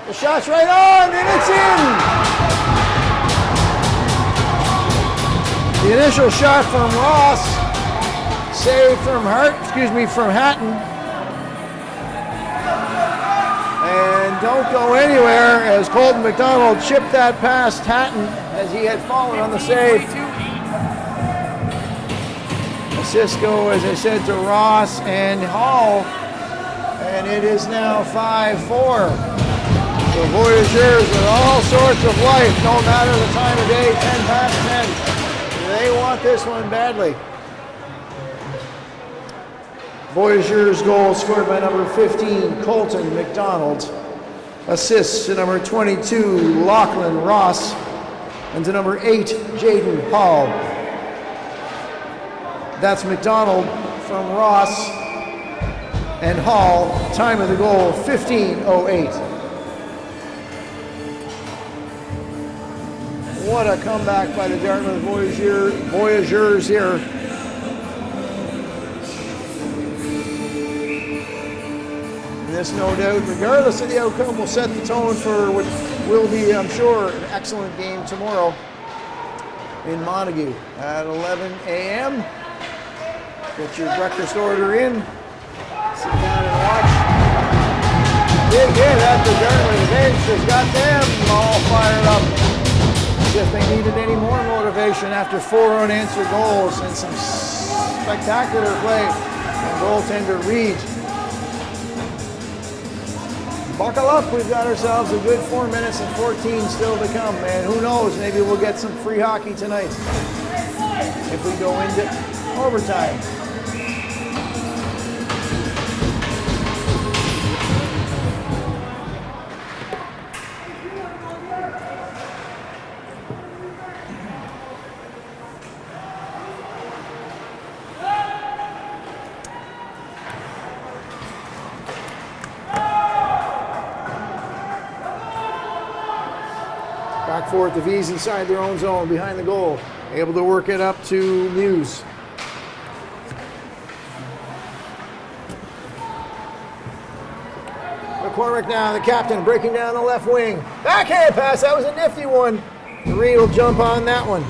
The shot's right on, and it's in! The initial shot from Ross, saved from Hatton. And don't go anywhere as Colton McDonald chipped that past Hatton as he had fallen on the save. Cisco, as I said, to Ross and Hall, and it is now 5-4. The Voyageurs with all sorts of life, no matter the time of day, 10 past 10. They want this one badly. Voyageurs goal scored by number 15, Colton McDonald. Assists to number 22, Lachlan Ross, and to number 8, Jaden Hall. That's McDonald from Ross and Hall. Time of the goal, 15:08. What a comeback by the Dartmouth Voyageurs here. And this, no doubt, regardless of the outcome, will set the tone for what will be, I'm sure, an excellent game tomorrow in Montague at 11 a.m. Get your breakfast order in, sit down and watch. Big hit at the Dartmouth bench has got them all fired up. As if they needed any more motivation after 4 unanswered goals and some spectacular play from goaltender Reed. Buckle up, we've got ourselves a good 4 minutes and 14 still to come, man. Who knows, maybe we'll get some free hockey tonight if we go into overtime. Back forward, the V's inside their own zone, behind the goal. Able to work it up to Muse. McCormick now, the captain, breaking down the left wing. Backhand pass, that was a nifty one. Reed will jump on that one.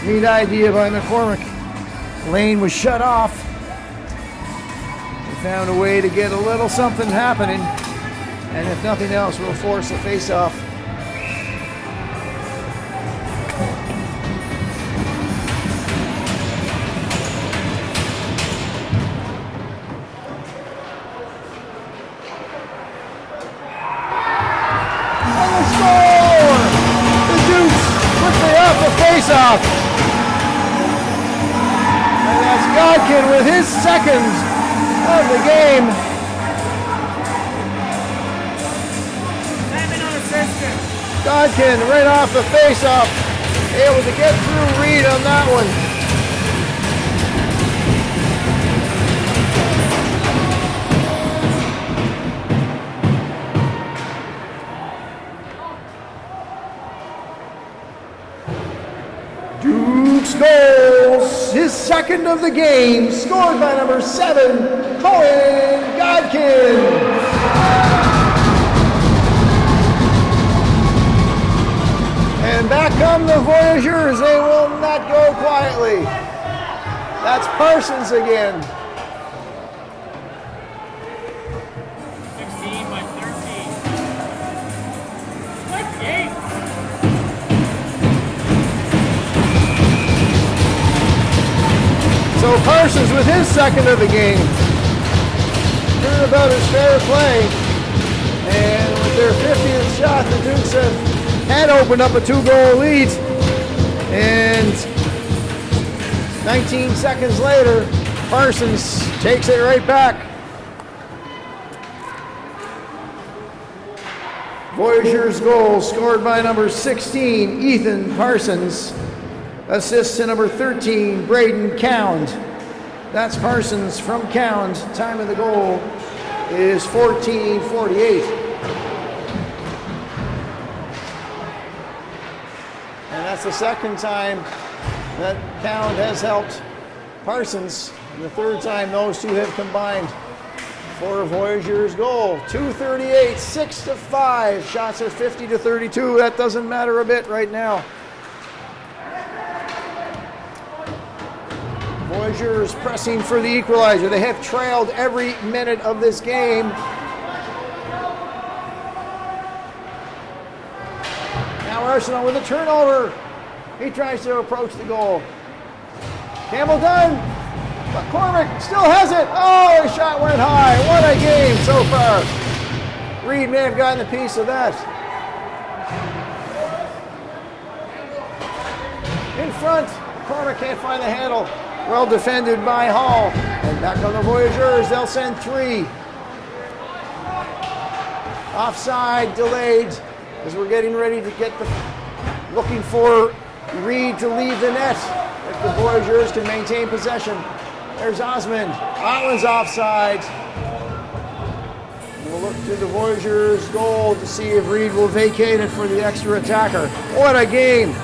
Neat idea by McCormick. Lane was shut off. They found a way to get a little something happening. And if nothing else, we'll force a face-off. And the score! The Dukes quickly off the face-off. And that's Godkin with his second of the game. Godkin right off the face-off, able to get through Reed on that one. Dukes goals, his second of the game, scored by number 7, Cohen Godkin. And back come the Voyageurs. They will not go quietly. That's Parsons again. 16 by 13. What game? So Parsons with his second of the game. Heard about his fair play. And with their 50th shot, the Dukes had opened up a 2-goal lead. And 19 seconds later, Parsons takes it right back. Voyageurs goal scored by number 16, Ethan Parsons. Assist to number 13, Braden Cound. That's Parsons from Cound. Time of the goal is 14:48. And that's the second time that Cound has helped Parsons. And the third time those two have combined for a Voyageurs goal. 2:38, 6-5. Shots are 50-32. That doesn't matter a bit right now. Voyageurs pressing for the equalizer. They have trailed every minute of this game. Now Arsenal with a turnover. He tries to approach the goal. Campbell done. McCormick still has it. Oh, his shot went high. What a game so far. Reed may have gotten a piece of that. In front, McCormick can't find the handle. Well defended by Hall. And back on the Voyageurs, they'll send 3. Offside, delayed, as we're getting ready to get looking for Reed to leave the net. If the Voyageurs can maintain possession. There's Osmond. Otlin's offside. We'll look to the Voyageurs' goal to see if Reed will vacate it for the extra attacker. What a game!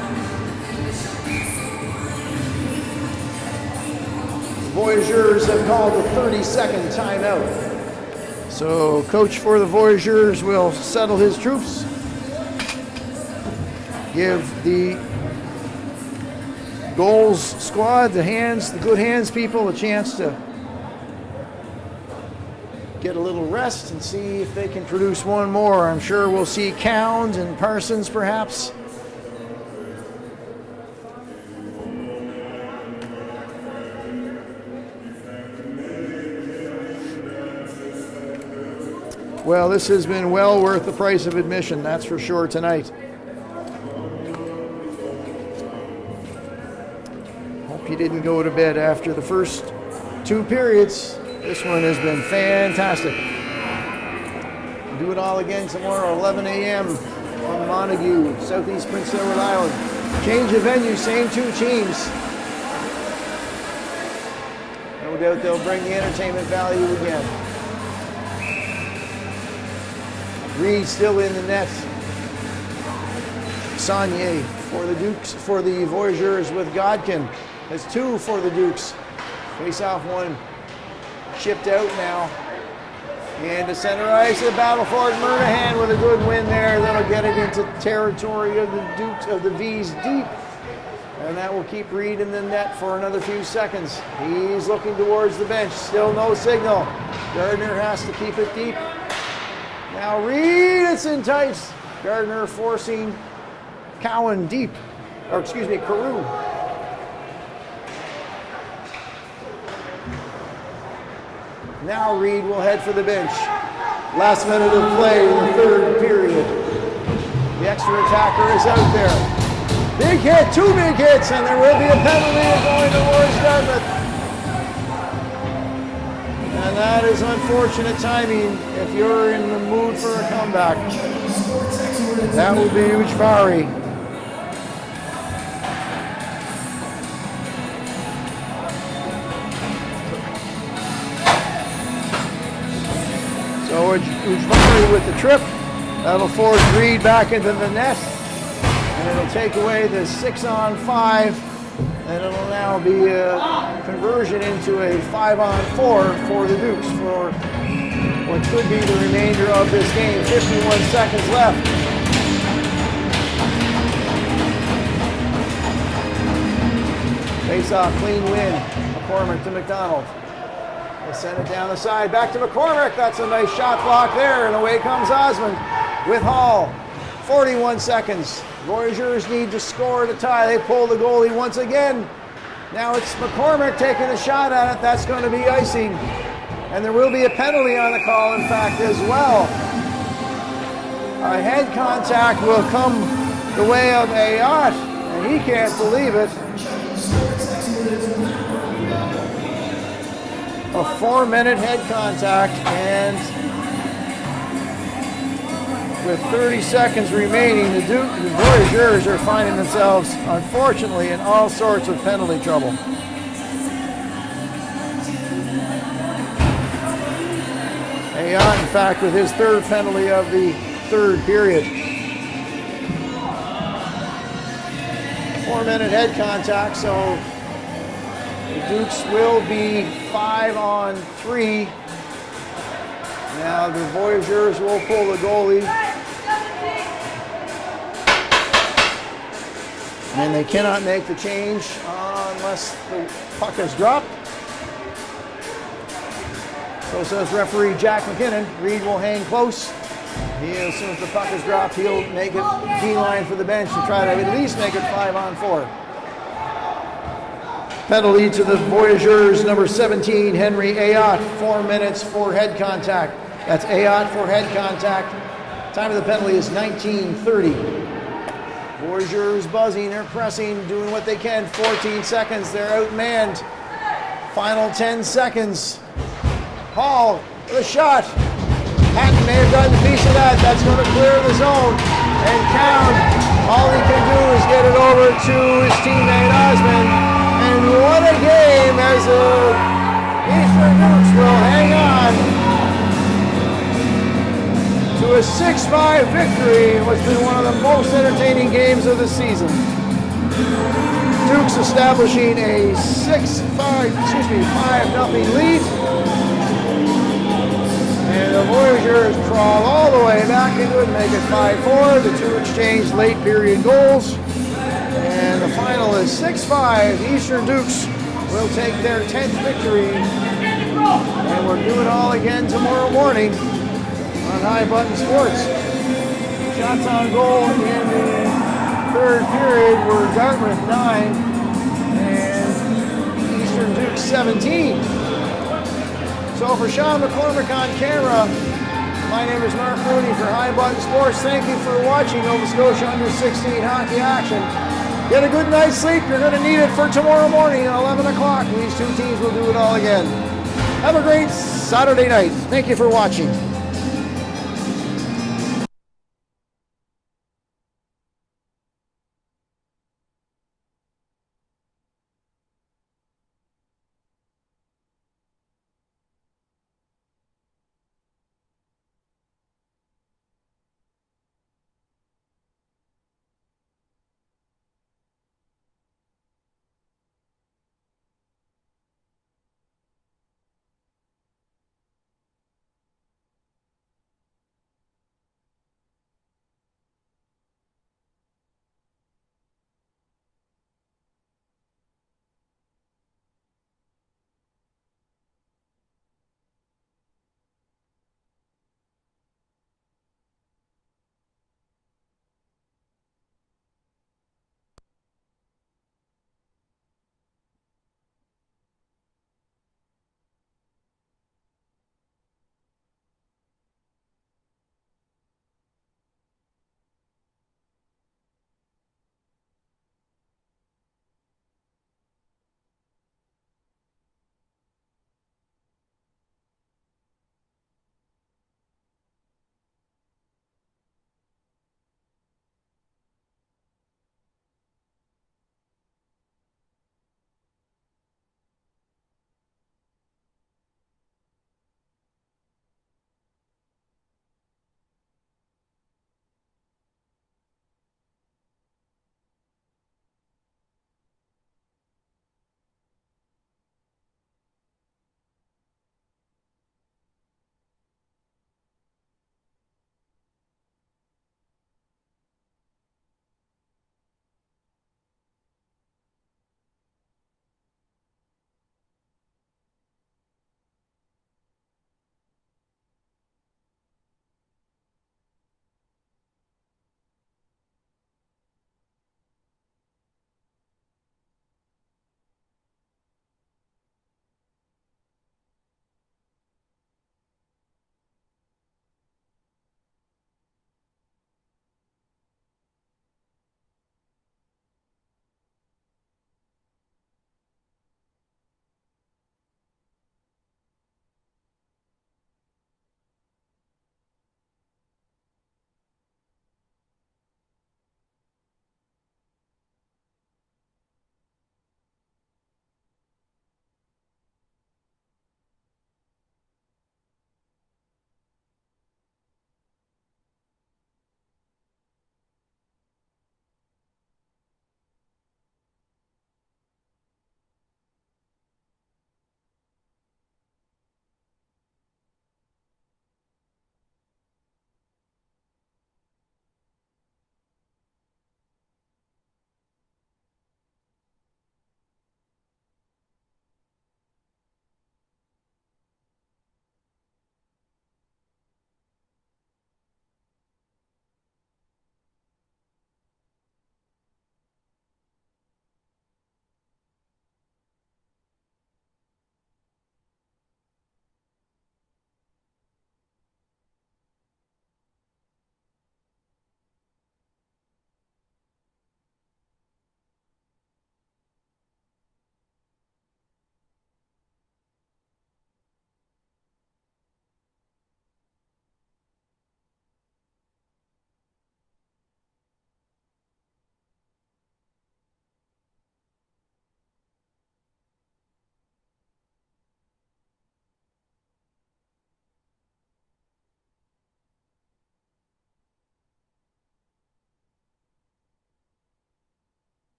Voyageurs have called a 30-second timeout. So coach for the Voyageurs will settle his troops. Give the goals squad, the good hands people, a chance to get a little rest and see if they can produce one more. I'm sure we'll see Cound and Parsons perhaps. Well, this has been well worth the price of admission, that's for sure tonight. Hope you didn't go to bed after the first 2 periods. This one has been fantastic. We'll do it all again tomorrow, 11 a.m. on Montague, Southeast Prince Edward Island. Change of venue, same 2 teams. No doubt they'll bring the entertainment value again. Reed still in the net. Saunier for the Dukes, for the Voyageurs with Godkin. Has 2 for the Dukes. Face off one. Chipped out now. And to center ice, the battle for it. Murnahan with a good win there. That'll get it into territory of the Dukes, of the V's deep. And that will keep Reed in the net for another few seconds. He's looking towards the bench. Still no signal. Gardner has to keep it deep. Now Reed, it's in tight. Gardner forcing Cowan deep, or excuse me, Carew. Now Reed will head for the bench. Last minute of play in the third period. The extra attacker is out there. Big hit, 2 big hits, and there will be a penalty going towards Dartmouth. And that is unfortunate timing if you're in the mood for a comeback. That would be huge fiery. So Ujvari with the trip. That'll force Reed back into the net. And it'll take away the 6-on-5. And it'll now be a conversion into a 5-on-4 for the Dukes for what could be the remainder of this game. 51 seconds left. Face off, clean win. McCormick to McDonald. They'll send it down the side. Back to McCormick. That's a nice shot block there. And away comes Osmond with Hall. 41 seconds. Voyageurs need to score to tie. They pull the goalie once again. Now it's McCormick taking a shot at it. That's going to be icing. And there will be a penalty on the call, in fact, as well. A head contact will come the way of Ayat, and he can't believe it. A 4-minute head contact, and with 30 seconds remaining, the Voyageurs are finding themselves, unfortunately, in all sorts of penalty trouble. Ayat, in fact, with his third penalty of the third period. 4-minute head contact, so the Dukes will be 5-on-3. Now the Voyageurs will pull the goalie. And they cannot make the change unless the puck is dropped. So says referee Jack McKinnon. Reed will hang close. As soon as the puck is dropped, he'll make it D-line for the bench to try to at least make it 5-on-4. Penalty to the Voyageurs, number 17, Henry Ayat. 4 minutes for head contact. That's Ayat for head contact. Time of the penalty is 19:30. Voyageurs buzzing, they're pressing, doing what they can. 14 seconds, they're outmanned. Final 10 seconds. Hall with a shot. Hatton may have gotten a piece of that. That's going to clear the zone. And Count, all he can do is get it over to his teammate Osmond. And what a game as the Eastern Dukes will hang on to a 6-5 victory in what's been one of the most entertaining games of the season. Dukes establishing a 5-0 lead. And the Voyageurs crawl all the way back into it and make it 5-4. The two exchange late period goals. And the final is 6-5. Eastern Dukes will take their 10th victory. And we'll do it all again tomorrow morning on High Button Sports. Shots on goal at the end of the third period were Dartmouth 9 and Eastern Dukes 17. So for Sean McCormick on camera, my name is Mark Mooney for High Button Sports. Thank you for watching Nova Scotia Under 16 hockey action. Get a good night's sleep. You're going to need it for tomorrow morning at 11 o'clock. These two teams will do it all again. Have a great Saturday night. Thank you for watching.